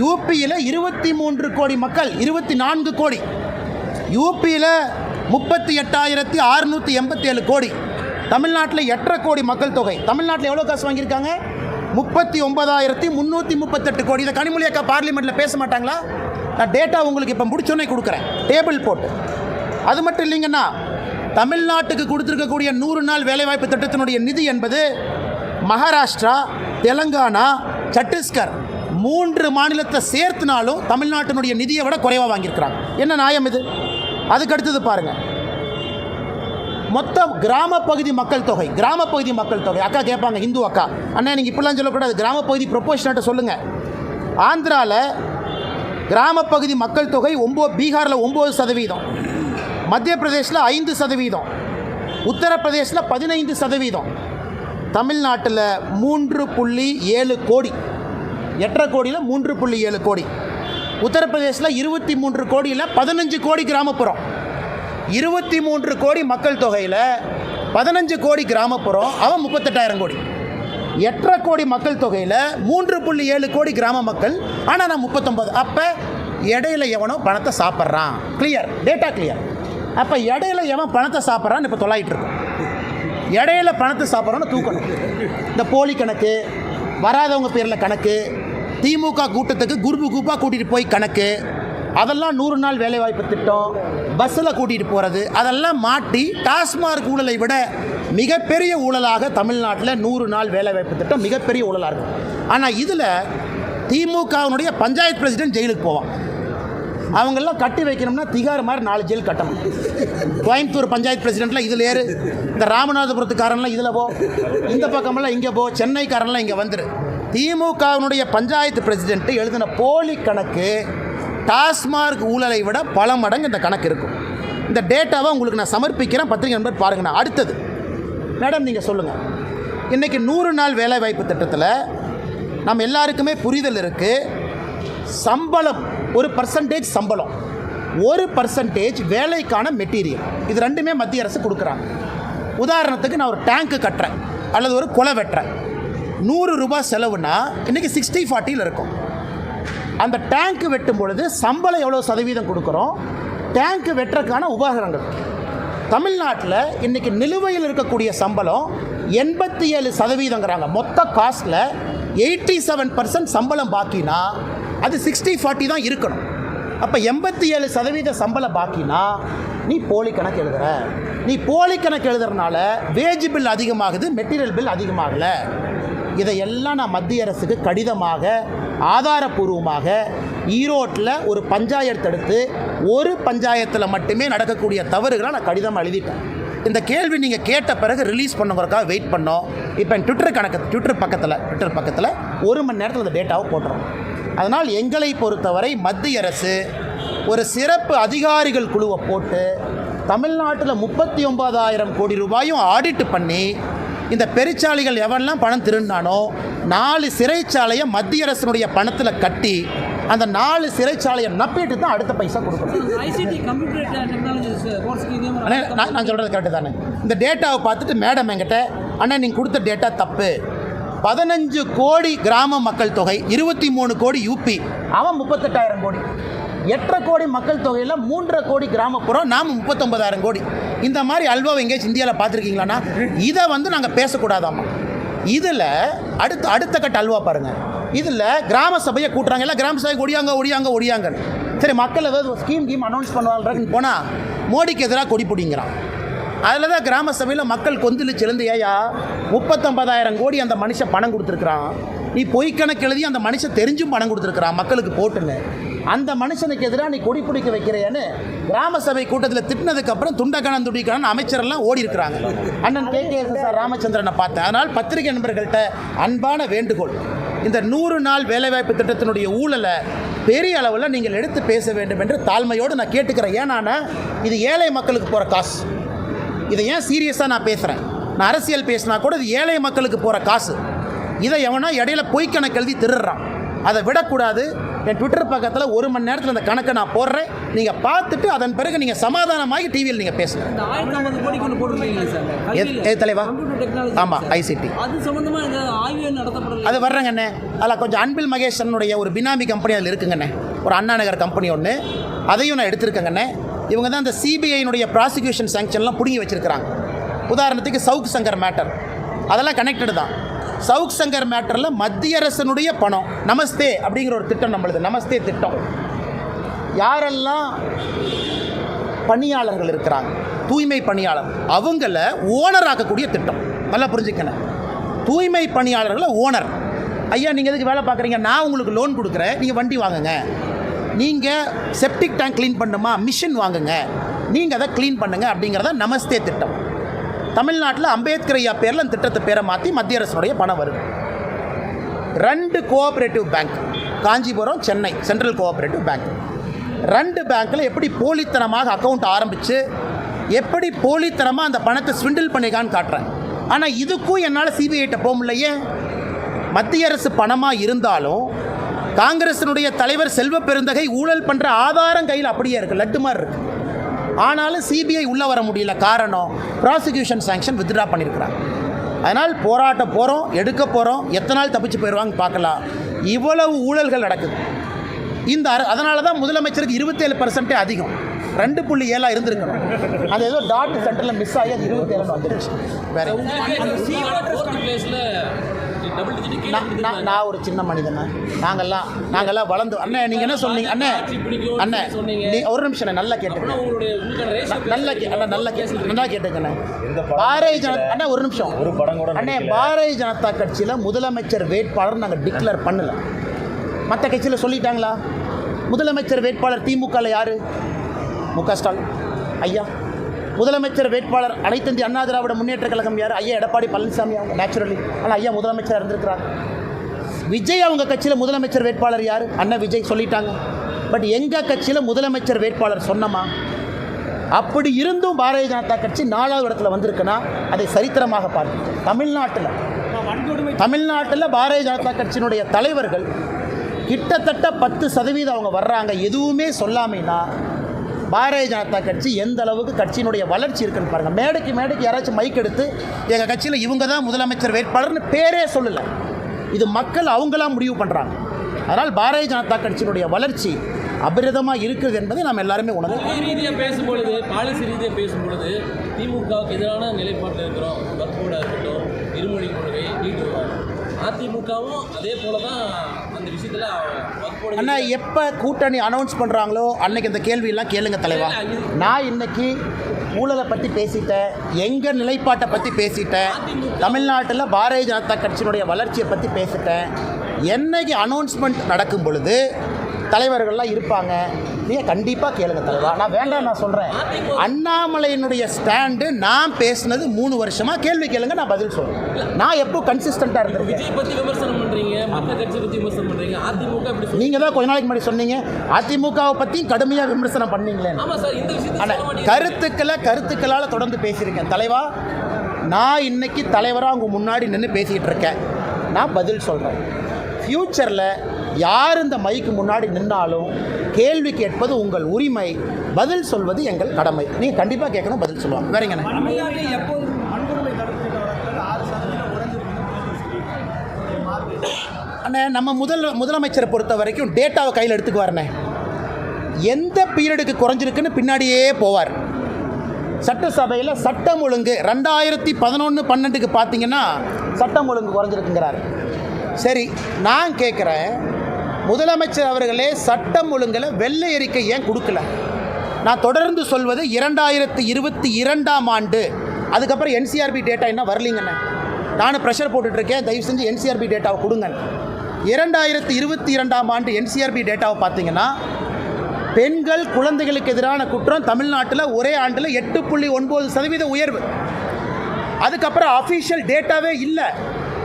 யூபியில் 23 கோடி மக்கள், 24 கோடி. யூபியில் 38,687 கோடி. தமிழ்நாட்டில் 8.5 கோடி மக்கள் தொகை. தமிழ்நாட்டில் எவ்வளோ காசு வாங்கியிருக்காங்க? 39,338 கோடி. இதை கனிமொழி அக்கா பார்லிமெண்ட்டில் பேச மாட்டாங்களா? நான் டேட்டா உங்களுக்கு இப்போ முடிச்சோன்னே கொடுக்குறேன், டேபிள் போட்டு. அது மட்டும் இல்லைங்கன்னா, தமிழ்நாட்டுக்கு கொடுத்துருக்கக்கூடிய 100 நாள் வேலைவாய்ப்பு திட்டத்தினுடைய நிதி என்பது மகாராஷ்டிரா, தெலுங்கானா, சத்தீஸ்கர் 3 மாநிலத்தை சேர்த்துனாலும் தமிழ்நாட்டினுடைய நிதியை விட குறைவாக வாங்கியிருக்கிறாங்க. என்ன நியாயம் இது? அதுக்கடுத்தது பாருங்கள், மொத்த கிராமப்பகுதி மக்கள் தொகை. கிராமப்பகுதி மக்கள் தொகை அக்கா கேட்பாங்க, இந்து அக்கா, அண்ணா நீங்கள் இப்படிலாம் சொல்லக்கூடாது, கிராமப்பகுதி ப்ரொபோஷனேட்டை சொல்லுங்கள். ஆந்திராவில் கிராமப்பகுதி மக்கள் தொகை பீகாரில் 9%, மத்திய பிரதேசில் 5%, உத்தரப்பிரதேசில் 15%, தமிழ்நாட்டில் 3.7 கோடி, 8.5 கோடியில் 3.7 கோடி, உத்தரப்பிரதேசில் 23 கோடியில் 15 கோடி கிராமப்புறம். 23 கோடி மக்கள் தொகையில் 15 கோடி கிராமப்புறம், அவன் 38,000 கோடி. 8.5 கோடி மக்கள் தொகையில் 3.7 கோடி கிராம மக்கள், ஆனால் நான் 39. அப்போ இடையில எவனோ பணத்தை சாப்பிட்றான். Clear, data clear. அப்போ இடையில எவன் பணத்தை சாப்பிட்றான்னு இப்போ தொலையிட்டு இருக்கோம். இடையில பணத்தை சாப்பிட்றான்னு தூக்கணும். இந்த போலி கணக்கு, வராதவங்க பேரில் கணக்கு, திமுக கூட்டத்துக்கு குரூப்பாக கூட்டிகிட்டு போய் கணக்கு, அதெல்லாம் 100 நாள் வேலைவாய்ப்பு திட்டம், பஸ்ஸில் கூட்டிகிட்டு போகிறது, அதெல்லாம் மாட்டி டாஸ்மார்க் ஊழலை விட மிகப்பெரிய ஊழலாக தமிழ்நாட்டில் 100 நாள் வேலைவாய்ப்பு திட்டம் மிகப்பெரிய ஊழலாக இருக்கும். ஆனால் இதில் திமுகவினுடைய பஞ்சாயத்து பிரசிடென்ட் ஜெயிலுக்கு போவான். அவங்கெல்லாம் கட்டி வைக்கணும்னா திகார் மாதிரி 4 ஜெயில் கட்டணும். கோயம்புத்தூர் பஞ்சாயத்து பிரசிடென்ட்லாம் இதில் ஏறு, இந்த ராமநாதபுரத்துக்காரன்லாம் இதில் போ, இந்த பக்கமெல்லாம் இங்கே போ, சென்னைக்காரன்லாம் இங்கே வந்துரு. திமுகவினுடைய பஞ்சாயத்து பிரசிடென்ட் எழுதின போலி கணக்கு டாஸ்மார்க் ஊழலை விட பல மடங்கு இந்த கணக்கு இருக்கும். இந்த டேட்டாவை உங்களுக்கு நான் சமர்ப்பிக்கிறேன், பத்திரிகை நண்பர் பாருங்கண்ணா. அடுத்தது மேடம் நீங்கள் சொல்லுங்கள். இன்றைக்கி 100 நாள் வேலைவாய்ப்பு திட்டத்தில் நம்ம எல்லாருக்குமே புரிதல் இருக்குது. சம்பளம் ஒரு பர்சன்டேஜ், சம்பளம் 1% வேலைக்கான மெட்டீரியல், இது ரெண்டுமே மத்திய அரசு கொடுக்குறாங்க. உதாரணத்துக்கு நான் ஒரு டேங்க்கு கட்டுறேன் அல்லது ஒரு குலை வெட்டுறேன், 100 ரூபாய் செலவுனா இன்றைக்கி 60-40 இருக்கும். அந்த டேங்க்கு வெட்டும் பொழுது சம்பளம் எவ்வளோ சதவீதம் கொடுக்குறோம், டேங்க்கு வெட்டுறதுக்கான உபகரணங்கள். தமிழ்நாட்டில் இன்றைக்கி நிலுவையில் இருக்கக்கூடிய சம்பளம் 87%. மொத்த காஸ்ட்டில் 87% சம்பளம் பாக்கினா அது 60-40 தான் இருக்கணும். அப்போ 87% சம்பளம் பாக்கினா நீ போலி கணக்கு எழுதுகிற. நீ போலி கணக்கு எழுதுறதுனால வேஜ் பில் அதிகமாகுது, மெட்டீரியல் பில் அதிகமாகலை. இதையெல்லாம் நான் மத்திய அரசுக்கு கடிதமாக ஆதாரப்பூர்வமாக ஈரோட்டில் ஒரு பஞ்சாயத்து எடுத்து, ஒரு பஞ்சாயத்தில் மட்டுமே நடக்கக்கூடிய தவறுகளை நான் கடிதம் எழுதிட்டேன். இந்த கேள்வி நீங்கள் கேட்ட பிறகு ரிலீஸ் பண்ணுங்கிறக்காக வெயிட் பண்ணோம். இப்போ என் ட்விட்டர் பக்கத்தில் 1 மணி நேரத்தில் இந்த டேட்டாவை போட்டுறோம். அதனால் எங்களை பொறுத்தவரை மத்திய அரசு ஒரு சிறப்பு அதிகாரிகள் குழுவை போட்டு தமிழ்நாட்டில் 39,000 கோடி ரூபாயும் ஆடிட் பண்ணி, இந்த பெருச்சாளிகள் எவரெல்லாம் பணம் திருடினானோ 4 சிறைச்சாலையை மத்திய அரசினுடைய பணத்தில் கட்டி, அந்த 4 சிறைச்சாலையை நப்பிட்டு தான் அடுத்த பைசா கொடுக்கணும். நான் சொல்கிறது கரெக்டு தானே? இந்த டேட்டாவை பார்த்துட்டு மேடம் என்கிட்ட, அண்ணா நீங்கள் கொடுத்த டேட்டா தப்பு, 15 கோடி கிராம மக்கள் தொகை, 23 கோடி யூபி, அவன் 38,000 கோடி, 8.5 கோடி மக்கள் தொகையில் 3.5 கோடி கிராமப்புறம், நாம் 39,000 கோடி. இந்த மாதிரி அல்வாவை எங்கேயாச்சும் இந்தியாவில் பார்த்துருக்கீங்களாண்ணா? இதை நாங்கள் பேசக்கூடாதாம்மா. இதில் அடுத்த கட்ட அல்வா பாருங்கள். இதில் கிராம சபையை கூட்டுறாங்க, எல்லாம் கிராம சபைக்கு ஒடியாங்க. சரி, மக்கள் ஏதாவது ஸ்கீம் அனௌன்ஸ் பண்ணுவாங்கன்னு போனால் மோடிக்கு எதிராக கொடி பிடிங்கிறான். அதில் தான் கிராம சபையில் மக்கள் கொந்தளிச்சு எழுந்து, ஏயா 39,000 கோடி அந்த மனுஷன் பணம் கொடுத்துருக்குறான், நீ பொய்க்கணக்கு எழுதி அந்த மனுஷன் தெரிஞ்சும் பணம் கொடுத்துருக்குறான் மக்களுக்கு போட்டுன்னு, அந்த மனுஷனுக்கு எதிராக நீ கொடி பிடிக்க வைக்கிறேன்னு கிராம சபை கூட்டத்தில் திட்டினதுக்கப்புறம் துண்டக்கணன் அமைச்சரெல்லாம் ஓடி இருக்கிறாங்க. அண்ணன் KKSSR ராமச்சந்திரனை பார்த்தேன். அதனால் பத்திரிகை நண்பர்கள்ட்ட அன்பான வேண்டுகோள், இந்த 100 நாள் வேலைவாய்ப்பு திட்டத்தினுடைய ஊழலை பெரிய அளவில் நீங்கள் எடுத்து பேச வேண்டும் என்று தாழ்மையோடு நான் கேட்டுக்கிறேன். ஏன்னா இது ஏழை மக்களுக்கு போகிற காசு. இதை ஏன் சீரியஸாக நான் பேசுகிறேன்? நான் அரசியல் பேசினா கூட இது ஏழை மக்களுக்கு போகிற காசு. இதை எவனா இடையில பொய்க்கணக்கு எழுதி திருடுறான். அதை விடக்கூடாது. என் ட்விட்டர் பக்கத்தில் 1 மணி நேரத்தில் அந்த கணக்கை நான் போடுறேன். நீங்கள் பார்த்துட்டு அதன் பிறகு நீங்கள் சமாதானமாகி டிவியில் நீங்கள் பேசலாம். தலைவா, ஆமாம், ICT அது வர்றேங்கண்ணே. அதில் கொஞ்சம் அன்பில் மகேஷனுடைய ஒரு பினாமி கம்பெனி அதில் இருக்குங்கண்ணே, ஒரு அண்ணா நகர் கம்பெனி ஒன்று, அதையும் நான் எடுத்திருக்கேங்கண்ணே. இவங்க தான் இந்த CBI ப்ராசிக்யூஷன் சாங்ஷன்லாம் பிடுங்கி வச்சுருக்கிறாங்க. உதாரணத்துக்கு சவுக் சங்கர் மேட்டர், அதெல்லாம் கனெக்டடு தான். சவுக் சங்கர் மேட்டரில் மத்திய அரசனுடைய பணம், நமஸ்தே அப்படிங்கிற ஒரு திட்டம் நம்மளுது, நமஸ்தே திட்டம். யாரெல்லாம் பணியாளர்கள் இருக்கிறாங்க, தூய்மை பணியாளர், அவங்கள ஓனர் ஆக்கக்கூடிய திட்டம். நல்லா புரிஞ்சுக்கணும். தூய்மை பணியாளர்களை ஓனர். ஐயா நீங்கள் எதுக்கு வேலை பார்க்குறீங்க, நான் உங்களுக்கு லோன் கொடுக்குறேன், நீங்கள் வண்டி வாங்குங்க. நீங்கள் செப்டிக் டேங்க் க்ளீன் பண்ணணுமா, மிஷின் வாங்குங்க, நீங்கள் அதை க்ளீன் பண்ணுங்கள் அப்படிங்கிறத நமஸ்தே திட்டம். தமிழ்நாட்டில் அம்பேத்கர் ஐயா பேரில் அந்த திட்டத்தை பேரை மாற்றி மத்திய அரசுடைய பணம் வருது. 2 cooperative bank, Kanchipuram, Chennai central cooperative bank, 2 பேங்க்கில் எப்படி போலித்தனமாக அக்கௌண்ட் ஆரம்பித்து எப்படி போலித்தனமாக அந்த பணத்தை ஸ்விண்டில் பண்ணிக்கான்னு காட்டுறேன். ஆனால் இதுக்கும் என்னால் சிபிஐட்ட போக முடியலையே. மத்திய அரசு பணமாக இருந்தாலும் காங்கிரஸினுடைய தலைவர் செல்வ பெருந்தகை ஊழல் பண்ணுற ஆதாரம் கையில் அப்படியே இருக்குது, லட்டு மாதிரி இருக்குது. ஆனாலும் சிபிஐ உள்ளே வர முடியல. காரணம், ப்ராசிக்யூஷன் சாங்ஷன் வித்ட்ரா பண்ணியிருக்கிறாங்க. அதனால் போராட்டம் போகிறோம், எடுக்க போகிறோம், எத்தனை நாள் தப்பிச்சு போயிடுவாங்க பார்க்கலாம். இவ்வளவு ஊழல்கள் நடக்குது. அதனால தான் முதலமைச்சருக்கு 27% அதிகம், 2.7 இருந்திருக்கணும். அது ஏதோ டாட் சென்டரில் மிஸ் ஆகி அது 27 வந்துருச்சு. வேறு நான் ஒரு சின்ன மனிதனா, நாங்கள்லாம் வளர்ந்து அண்ணே நீங்கள் என்ன சொன்னீங்க அண்ணே நீ ஒரு நிமிஷம் நல்லா கேட்டுக்கண்ணே, நல்லா கேட்டுக்கண்ணே. பாரதிய ஜனதா அண்ணா ஒரு நிமிஷம் அண்ணே, பாரதிய ஜனதா கட்சியில் முதலமைச்சர் வேட்பாளர் நாங்கள் டிக்ளேர் பண்ணல. மற்ற கட்சியில் சொல்லிட்டாங்களா? முதலமைச்சர் வேட்பாளர் திமுகவில் யார்? மு.க. ஸ்டாலின் ஐயா. முதலமைச்சர் வேட்பாளர் அனைத்து இந்திய அண்ணா திராவிட முன்னேற்ற கழகம் யார்? ஐயா எடப்பாடி பழனிசாமி. அவங்க நேச்சுரலி, ஆனால் ஐயா முதலமைச்சராக இருந்திருக்கிறாங்க. விஜய் அவங்க கட்சியில் முதலமைச்சர் வேட்பாளர் யார்? அண்ணன் விஜய் சொல்லிட்டாங்க. பட் எங்கள் கட்சியில் முதலமைச்சர் வேட்பாளர் சொன்னமா? அப்படி இருந்தும் பாரதிய ஜனதா கட்சி 4வது இடத்துல வந்திருக்குன்னா அதை சரித்திரமாக பார்க்கணும். தமிழ்நாட்டில் பாரதிய ஜனதா கட்சியினுடைய தலைவர்கள் கிட்டத்தட்ட 10% அவங்க வர்றாங்க, எதுவுமே சொல்லாமைனா பாரதிய ஜனதா கட்சி எந்த அளவுக்கு கட்சியினுடைய வளர்ச்சி இருக்குன்னு பாருங்கள். மேடைக்கு யாராச்சும் மைக் எடுத்து எங்கள் கட்சியில் இவங்க தான் முதலமைச்சர் வேட்பாளர்னு பேரே சொல்லலை. இது மக்கள் அவங்களாம் முடிவு பண்ணுறாங்க. அதனால் பாரதிய ஜனதா கட்சியினுடைய வளர்ச்சி அபரிதமாக இருக்குது என்பதை நாம் எல்லாருமே உணர்ந்து ரீதியாக பேசும்பொழுது, பாலிசி ரீதியாக பேசும்பொழுது திமுகவுக்கு எதிரான நிலைப்பாட்டில் இருக்கிறோம். வர்க்கோடாக இருக்கட்டும், இருமொழி கொள்கை, நீட்டு அதிமுகவும் அதே போல தான் அந்த விஷயத்தில் அண்ணா எப்போ கூட்டணி அனௌன்ஸ் பண்ணுறாங்களோ அன்னைக்கு இந்த கேள்வியெல்லாம் கேளுங்க தலைவா. நான் இன்னைக்கு ஊழலை பற்றி பேசிட்டேன், எங்கள் நிலைப்பாட்டை பற்றி பேசிட்டேன், தமிழ்நாட்டில் பாரதிய ஜனதா கட்சியினுடைய வளர்ச்சியை பற்றி பேசிட்டேன். என்னைக்கு அனௌன்ஸ்மெண்ட் நடக்கும் பொழுது தலைவர்கள்லாம் இருப்பாங்க, நீங்கள் கண்டிப்பாக கேளுங்க தலைவா. நான் வேண்டாம், நான் சொல்கிறேன், அண்ணாமலையினுடைய ஸ்டாண்டு நான் பேசினது 3 வருஷமாக கேள்வி கேளுங்க, நான் பதில் சொல்கிறேன். நான் எப்போ கன்சிஸ்டண்ட்டாக இருந்திருக்கேன். விஜய் பற்றி விமர்சனம் பண்ணுறீங்க, மற்ற கட்சி பற்றி விமர்சனம் பண்ணுறீங்க, அதிமுக இப்படி நீங்கள் தான் கொஞ்ச நாளைக்கு முன்னாடி சொன்னீங்க அதிமுகவை பற்றி கடுமையாக விமர்சனம் பண்ணீங்களே. ஆமாம் சார், இந்த விஷயத்தை கருத்துக்களால் தொடர்ந்து பேசியிருக்கேன் தலைவா. நான் இன்னைக்கு தலைவராக உங்கள் முன்னாடி நின்று பேசிக்கிட்டு இருக்கேன். நான் பதில் சொல்கிறேன். ஃப்யூச்சரில் யார் இந்த மைக்கு முன்னாடி நின்னாலும் கேள்வி கேட்பது உங்கள் உரிமை, பதில் சொல்வது எங்கள் கடமை. நீங்கள் கண்டிப்பாக கேட்கணும், பதில் சொல்லுவாங்க. வேறங்கண்ணே, அண்ணே நம்ம முதலமைச்சரை பொறுத்த வரைக்கும் டேட்டாவை கையில் எடுத்துக்குவார்ண்ணே. எந்த பீரியடுக்கு குறைஞ்சிருக்குன்னு பின்னாடியே போவார். சட்டசபையில் சட்டம் ஒழுங்கு 2011-12 பார்த்தீங்கன்னா சட்டம் ஒழுங்கு குறைஞ்சிருக்குங்கிறார். சரி, நான் கேட்குறேன், முதலமைச்சர் அவர்களே சட்டம் ஒழுங்கில் வெள்ளை அறிக்கை ஏன் கொடுக்கல? நான் தொடர்ந்து சொல்வது 2022ஆம் ஆண்டு, அதுக்கப்புறம் என்சிஆர்பி டேட்டா என்ன வரலீங்கண்ணே. நானும் ப்ரெஷர் போட்டுட்ருக்கேன், தயவு செஞ்சு என்சிஆர்பி டேட்டாவை கொடுங்க. 2022ஆம் ஆண்டு என்சிஆர்பி டேட்டாவை பார்த்தீங்கன்னா பெண்கள் குழந்தைகளுக்கு எதிரான குற்றம் தமிழ்நாட்டில் ஒரே ஆண்டில் 8.9% உயர்வு. அதுக்கப்புறம் அஃபிஷியல் டேட்டாவே இல்லை.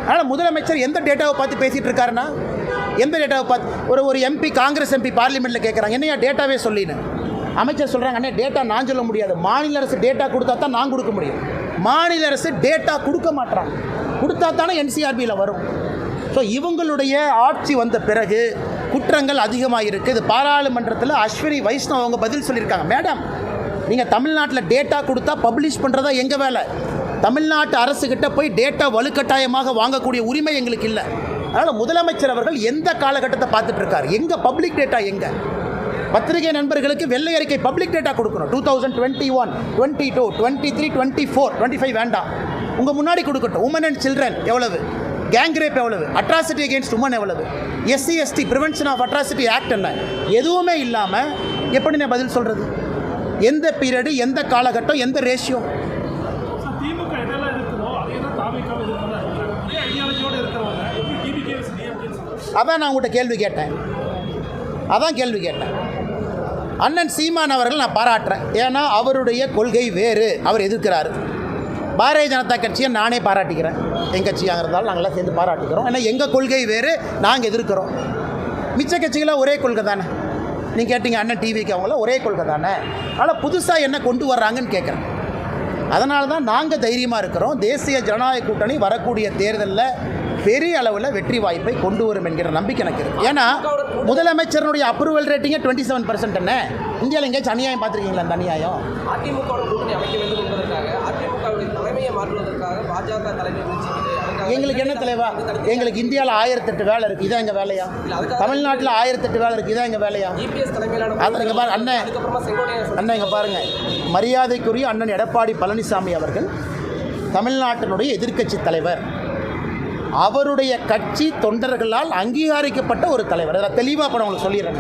அதனால் முதலமைச்சர் எந்த டேட்டாவை பார்த்து பேசிகிட்டு இருக்காருன்னா, எந்த டேட்டாவை பார்த்து ஒரு எம்பி, காங்கிரஸ் எம்பி பார்லிமெண்ட்டில் கேட்குறாங்க, என்னையா டேட்டாவே சொல்லின்னு. அமைச்சர் சொல்கிறாங்க, அண்ணே டேட்டா நான் சொல்ல முடியாது, மாநில அரசு டேட்டா கொடுத்தா தான் நான் கொடுக்க முடியும். மாநில அரசு டேட்டா கொடுக்க மாட்டாங்க, கொடுத்தா தானே என்சிஆர்பியில் வரும். ஸோ இவங்களுடைய ஆட்சி வந்த பிறகு குற்றங்கள் அதிகமாக இருக்குது. இது பாராளுமன்றத்தில் அஸ்வினி வைஷ்ணவ் அவங்க பதில் சொல்லியிருக்காங்க. மேடம், நீங்கள் தமிழ்நாட்டில் டேட்டா கொடுத்தா பப்ளிஷ் பண்ணுறதா எங்கள் வேலை. தமிழ்நாட்டு அரசுக்கிட்ட போய் டேட்டா வலுக்கட்டாயமாக வாங்கக்கூடிய உரிமை எங்களுக்கு இல்லை. அதனால் முதலமைச்சர் அவர்கள் எந்த காலகட்டத்தை பார்த்துட்ருக்கார்? எங்கே பப்ளிக் டேட்டா? எங்கே பத்திரிகை நண்பர்களுக்கு வெள்ளை அறிக்கை பப்ளிக் டேட்டா கொடுக்கணும். 2021, 22, 23, 24, 25 வேண்டாம், உங்கள் முன்னாடி கொடுக்கட்டும். உமன் அண்ட் சில்ட்ரன் எவ்வளவு, கேங் ரேப் எவ்வளவு, அட்ராசிட்டி அகேன்ஸ்ட் உமன் எவ்வளவு, SC/ST prevention of atrocity act என்ன, எதுவுமே இல்லாமல் எப்படி நான் பதில் சொல்கிறது? எந்த பீரியடு, எந்த காலகட்டம், எந்த ரேஷியோ? அதான் நான் உங்கள்கிட்ட கேள்வி கேட்டேன். அண்ணன் சீமான் அவர்கள் நான் பாராட்டுறேன். ஏன்னா அவருடைய கொள்கை வேறு, அவர் எதிர்க்கிறார். பாரதிய ஜனதா கட்சியை நானே பாராட்டிக்கிறேன், எங்கள் கட்சியாகிறதால நாங்கள்லாம் சேர்ந்து பாராட்டிக்கிறோம். ஏன்னா எங்கள் கொள்கை வேறு, நாங்கள் எதிர்க்கிறோம். மிச்ச கட்சிகளாக ஒரே கொள்கை தானே. நீங்கள் கேட்டீங்க அண்ணன் டிவிக்கு அவங்கள ஒரே கொள்கை தானே. ஆனால் புதுசாக என்ன கொண்டு வர்றாங்கன்னு கேட்குறேன். அதனால தான் நாங்கள் தைரியமாக இருக்கிறோம். தேசிய ஜனநாயக கூட்டணி வரக்கூடிய தேர்தலில் பெரிய அளவில் வெற்றி வாய்ப்பை கொண்டு வரும் என்கிற நம்பிக்கை எனக்கு இருக்குது. ஏன்னா முதலமைச்சருடைய அப்ரூவல் ரேட்டிங்கே 27% என்ன. இந்தியாவில் எங்கேயாச்சும் அநியாயம் பார்த்துருக்கீங்களா? அந்த அநியாயம் அதிமுக கூட்டணி அமைக்க வேண்டும் என்பதற்காக அதிமுகவுடைய தலைமையை மாற்றுவதற்காக பாஜக தலைமை முயற்சிக்குது. எங்களுக்கு என்ன தலைவா? எங்களுக்கு இந்தியாவில் 1008 வேலை இருக்குது. இதான் எங்கள் வேலையா? தமிழ்நாட்டில் 1008 வேலை இருக்குது. இதான் எங்கள் வேலையா? இபிஎஸ் தலைமையிலான அதில் இங்கே பாருங்க அண்ணன், அதுக்கப்புறமா செங்கோட்டையன் அண்ணன் இங்கே பாருங்கள், மரியாதைக்குரிய அண்ணன் எடப்பாடி பழனிசாமி அவர்கள் தமிழ்நாட்டினுடைய எதிர்க்கட்சி தலைவர். அவருடைய கட்சி தொண்டர்களால் அங்கீகரிக்கப்பட்ட ஒரு தலைவர். அதில் தெளிவாக இப்போ உங்களுக்கு சொல்லிடுறேன்.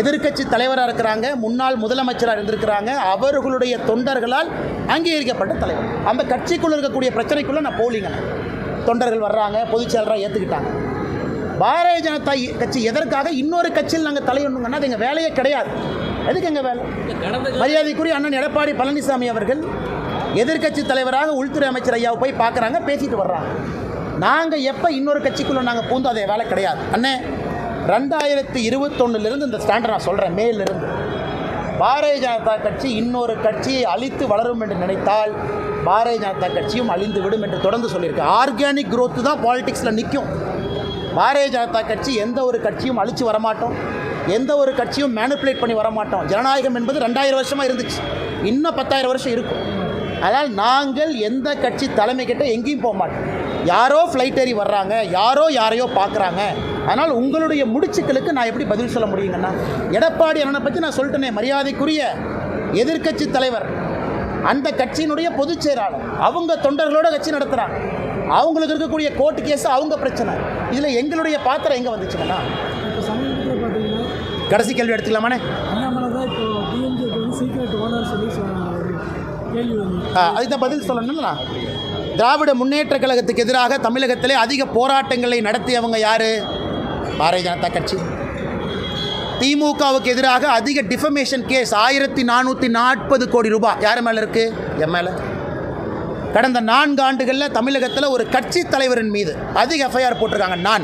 எதிர்க்கட்சி தலைவராக இருக்கிறாங்க, முன்னாள் முதலமைச்சராக இருந்திருக்கிறாங்க, அவர்களுடைய தொண்டர்களால் அங்கீகரிக்கப்பட்ட தலைவர். அந்த கட்சிக்குள்ளே இருக்கக்கூடிய பிரச்சனைக்குள்ளே நான் போலிங்க. தொண்டர்கள் வர்றாங்க, பொதுச்செயலராக ஏற்றுக்கிட்டாங்க. பாரதிய ஜனதா கட்சி எதற்காக இன்னொரு கட்சியில் நாங்கள் தலையிடணுங்கன்னா அது எங்கள் வேலையே கிடையாது. எதுக்கு எங்கள் வேலை? மரியாதைக்குரிய அண்ணன் எடப்பாடி பழனிசாமி அவர்கள் எதிர்க்கட்சி தலைவராக உள்துறை அமைச்சர் ஐயாவை போய் பார்க்குறாங்க, பேசிட்டு வர்றாங்க. நாங்கள் எப்போ இன்னொரு கட்சிக்குள்ளே நாங்கள் பூந்தோம் அதே வேலை கிடையாது. அண்ணே 2021 இந்த ஸ்டாண்டர்ட் நான் சொல்கிறேன். மேலிருந்து பாரதிய ஜனதா கட்சி இன்னொரு கட்சியை அழித்து வளரும் என்று நினைத்தால் பாரதிய ஜனதா கட்சியும் அழிந்து விடும் என்று தொடர்ந்து சொல்லியிருக்கேன். ஆர்கானிக் growth தான் பாலிடிக்ஸில் நிற்கும். பாரதிய ஜனதா கட்சி எந்த ஒரு கட்சியும் அழித்து வரமாட்டோம், எந்த ஒரு கட்சியும் மேனிப்புலேட் பண்ணி வரமாட்டோம். ஜனநாயகம் என்பது 2000 வருஷமாக இருந்துச்சு, இன்னும் 10,000 வருஷம் இருக்கும். அதனால் நாங்கள் எந்த கட்சி தலைமை கிட்ட எங்கேயும் போக மாட்டோம். யாரோ ஃப்ளைட் ஏறி வர்றாங்க, யாரோ யாரையோ பார்க்குறாங்க. அதனால் உங்களுடைய முடிச்சுக்களுக்கு நான் எப்படி பதில் சொல்ல முடியுங்கன்னா, எடப்பாடி அண்ணனை பற்றி நான் சொல்லிட்டேனே, மரியாதைக்குரிய எதிர்க்கட்சி தலைவர், அந்த கட்சியினுடைய பொதுச் செயலாளர், அவங்க தொண்டர்களோட கட்சி நடத்துகிறாங்க. அவங்களுக்கு இருக்கக்கூடிய கோர்ட்டு கேஸ் அவங்க பிரச்சனை. இதில் எங்களுடைய பாத்திரம் எங்கே வந்துச்சுங்கன்னா, இப்போ சமீபத்தில் பார்த்தீங்கன்னா கடைசி கேள்வி எடுத்துக்கலாமாண்ணே? அண்ணாமலை தான் இப்போ டிஎம்கேக்கு வந்து சீக்ரெட் ஓனர் சொல்லி ஒரு கேள்வி வந்து அதுதான் பதில் சொல்லணும்னா, திராவிட முன்னேற்ற கழகத்துக்கு எதிராக தமிழகத்திலே அதிக போராட்டங்களை நடத்தியவங்க யார்? பாரதிய ஜனதா கட்சி. திமுகவுக்கு எதிராக அதிக டிஃபமேஷன் கேஸ் 1440 கோடி ரூபாய் யார் மேலே இருக்குது? என் மேலே. கடந்த 4 ஆண்டுகளில் தமிழகத்தில் ஒரு கட்சி தலைவரின் மீது அதிக எஃப்ஐஆர் போட்டிருக்காங்க.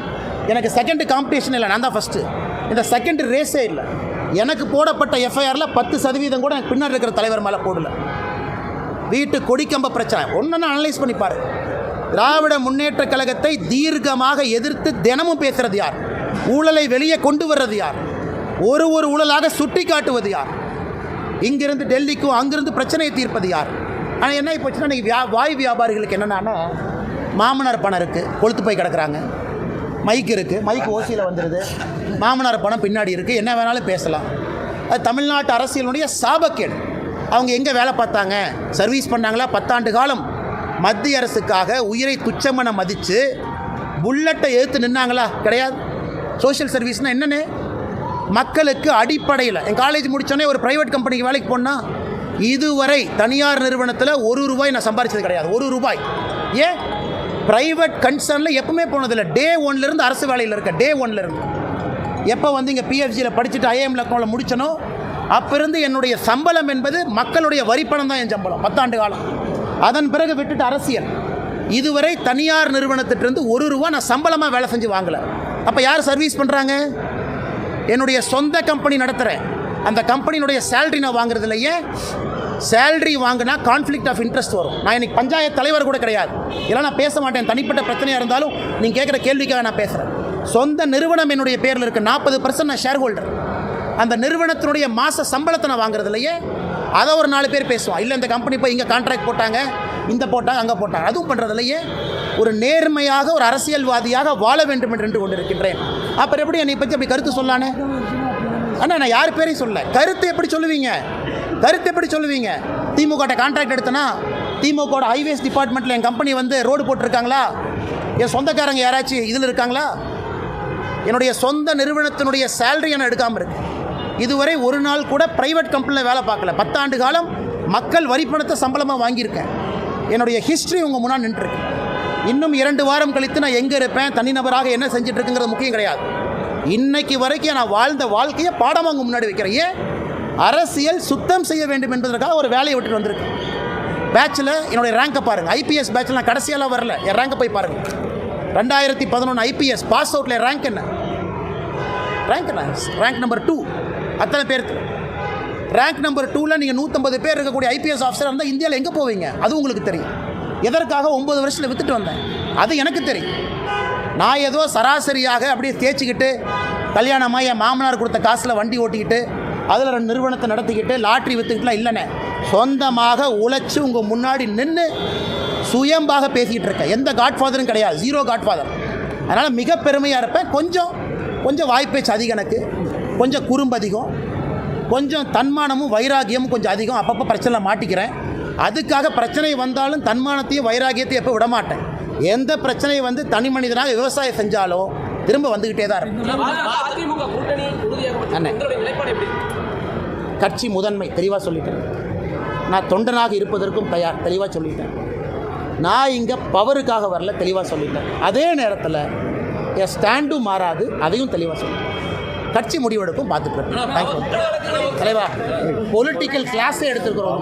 எனக்கு செகண்ட் காம்படிஷன் இல்லை, நான் தான் ஃபஸ்ட்டு. இந்த செகண்ட் ரேஸே இல்லை. எனக்கு போடப்பட்ட எஃப்ஐஆரில் 10% கூட எனக்கு பின்னாடி இருக்கிற தலைவர் மேலே போடல. வீட்டு கொடிக்கம்ப பிரச்சனை ஒன்று அனலைஸ் பண்ணிப்பார். திராவிட முன்னேற்ற கழகத்தை தீர்க்கமாக எதிர்த்து தினமும் பேசுகிறது யார்? ஊழலை வெளியே கொண்டு வர்றது யார்? ஒரு ஊழலாக சுட்டி காட்டுவது யார்? இங்கிருந்து டெல்லிக்கும் அங்கிருந்து பிரச்சனையை தீர்ப்பது யார்? ஆனால் என்ன போச்சுன்னா, இன்றைக்கி வாய் வியாபாரிகளுக்கு என்னென்னா, மாமனார் பணம் இருக்குது, கொளுத்து போய் கிடக்குறாங்க. மைக் இருக்குது, மைக் ஓசியில் வந்துடுது, மாமனார் பணம் பின்னாடி இருக்குது, என்ன வேணாலும் பேசலாம். அது தமிழ்நாட்டு அரசியலுடைய சாபக்கேடு. அவங்க எங்கே வேலை பார்த்தாங்க, சர்வீஸ் பண்ணாங்களா? 10 ஆண்டு காலம் மத்திய அரசுக்காக உயிரை துச்சமென மதித்து புல்லட்டை எதிர்த்து நின்னாங்களா? கிடையாது. சோஷியல் சர்வீஸ்னால் என்னென்னு மக்களுக்கு அடிப்படையில், என் காலேஜ் முடித்தோடனே ஒரு ப்ரைவேட் கம்பெனிக்கு வேலைக்கு போனால் இதுவரை தனியார் நிறுவனத்தில் ₹1 நான் சம்பாதிச்சது கிடையாது. ₹1. ஏன்? ப்ரைவேட் கன்சர்னில் எப்பவுமே போனதில்லை. டே 1லேருந்து அரசு வேலையில் இருக்க. டே 1லேருந்து எப்போ வந்து இங்கே பிஎஃப்ஜியில் படிச்சுட்டு ஐஏஎம் லக்னோவில் முடித்தனோ அப்போருந்து என்னுடைய சம்பளம் என்பது மக்களுடைய வரிப்பணம் தான் என் சம்பளம் 10 ஆண்டு காலம். அதன் பிறகு விட்டுட்டு அரசியல். இதுவரை தனியார் நிறுவனத்திட்டிருந்து ₹1 நான் சம்பளமாக வேலை செஞ்சு வாங்கலை. அப்போ யார் சர்வீஸ் பண்ணுறாங்க? என்னுடைய சொந்த கம்பெனி நடத்துகிறேன், அந்த கம்பெனியினுடைய சேலரி நான் வாங்குறது இல்லையே. சேலரி வாங்கினா கான்ஃப்ளிக்ட் ஆஃப் இன்ட்ரெஸ்ட் வரும். நான் இன்றைக்கி பஞ்சாயத்து தலைவர் கூட கிடையாது, இல்லை நான் பேச மாட்டேன். தனிப்பட்ட பிரச்சனையாக இருந்தாலும் நீங்கள் கேட்குற கேள்விக்காக நான் பேசுகிறேன். சொந்த நிறுவனம் என்னுடைய பேரில் இருக்குது, 40% நான் ஷேர் ஹோல்டர். அந்த நிறுவனத்தினுடைய மாத சம்பளத்தை நான் வாங்குறது இல்லையே. அதை ஒரு 4 பேர் பேசுவான். இல்லை இந்த கம்பெனி போய் இங்கே கான்ட்ராக்ட் போட்டாங்க, இந்த போட்டாங்க, அங்கே போட்டாங்க, அதுவும் பண்ணுறது இல்லையே. ஒரு நேர்மையாக ஒரு அரசியல்வாதியாக வாழ வேண்டும் என்று கொண்டு இருக்கின்றேன். அப்புறம் எப்படி என்னை பற்றி அப்படி கருத்து சொல்லானே? அண்ணா நான் யார் பேரையும் சொல்ல. கருத்து எப்படி சொல்லுவீங்க? கருத்து எப்படி சொல்லுவீங்க? திமுக கான்ட்ராக்ட் எடுத்தனா, திமுக ஹைவேஸ் டிபார்ட்மெண்ட்டில் என் கம்பெனி வந்து ரோடு போட்டிருக்காங்களா? என் சொந்தக்காரங்க யாராச்சும் இதில் இருக்காங்களா? என்னுடைய சொந்த நிறுவனத்தினுடைய சேலரி நான் எடுக்காமல் இருக்கு. இதுவரை ஒரு நாள் கூட ப்ரைவேட் கம்பெனியில் வேலை பார்க்கல. 10 ஆண்டு காலம் மக்கள் வரி பணத்தை சம்பளமாக வாங்கியிருக்கேன். என்னுடைய ஹிஸ்ட்ரி உங்கள் முன்னாடி நின்றுருக்கு. இன்னும் 2 வாரம் கழித்து நான் எங்கே இருப்பேன், தனிநபராக என்ன செஞ்சிட்ருக்குங்கிறது முக்கியம் கிடையாது. இன்னைக்கு வரைக்கும் நான் வாழ்ந்த வாழ்க்கையை பாடமாக உங்கள் முன்னாடி வைக்கிறேன். ஏன்? அரசியல் சுத்தம் செய்ய வேண்டும் என்பதற்காக ஒரு வேலையை விட்டுட்டு வந்திருக்கேன். பேட்சில் என்னுடைய ரேங்கை பாருங்கள். ஐபிஎஸ் பேட்சில் நான் கடைசியெல்லாம் வரல, என் ரேங்கை போய் பாருங்கள். 2011 ஐபிஎஸ் பாஸ் அவுட்டில் ரேங்க் என்ன? ரேங்க் நம்பர் 2 அத்தனை பேர். ரேங்க் நம்பர் 2ல் நீங்கள் 150 பேர் இருக்கக்கூடிய ஐபிஎஸ் ஆஃபீஸர் இருந்தால் இந்தியாவில் எங்கே போவீங்க? அது உங்களுக்கு தெரியும். எதற்காக 9 வருஷத்தில் விற்றுட்டு வந்தேன் அது எனக்கு தெரியும். நான் ஏதோ சராசரியாக அப்படியே தேய்ச்சிக்கிட்டு கல்யாணமாக என் மாமனார் கொடுத்த காசில் வண்டி ஓட்டிக்கிட்டு அதில் 2 நிறுவனத்தை நடத்திக்கிட்டு லாட்ரி விற்றுக்கிட்டுலாம் இல்லைண்ணே. சொந்தமாக உழைச்சி உங்கள் முன்னாடி நின்று சுயம்பாக பேசிக்கிட்டு இருக்கேன். எந்த காட்ஃபாதரும் கிடையாது, 0 காட்ஃபாதர். அதனால் மிக பெருமையாக இருப்பேன். கொஞ்சம் வாய்ப்பேச்சு அதிகம், எனக்கு கொஞ்சம் குறும்பு அதிகம், கொஞ்சம் தன்மானமும் வைராகியமும் கொஞ்சம் அதிகம். அப்பப்போ பிரச்சனை மாட்டிக்கிறேன். அதுக்காக பிரச்சனை வந்தாலும் தன்மானத்தையும் வைராகியத்தையும் எப்போ விடமாட்டேன். எந்த பிரச்சனை வந்து தனி மனிதனாக விவசாயம் செஞ்சாலும் திரும்ப வந்துக்கிட்டே தான் இருக்கும். அதிமுக கூட்டணி உறுதியாக நிலைப்பாடு எப்படி? கட்சி முதன்மை தெளிவாக சொல்லிட்டேன். நான் தொண்டனாக இருப்பதற்கும் தயார், தெளிவாக சொல்லிட்டேன். நான் இங்கே பவருக்காக வரல, தெளிவாக சொல்லிட்டேன். அதே நேரத்தில் என் ஸ்டாண்டும் மாறாது, அதையும் தெளிவாக சொல்லிட்டேன். கட்சி முடிவெடுக்கும், பார்த்துக்கிறேன். தேங்க்யூ தலைவா. பொலிட்டிக்கல் கிளாஸே எடுத்துருக்குறோம்.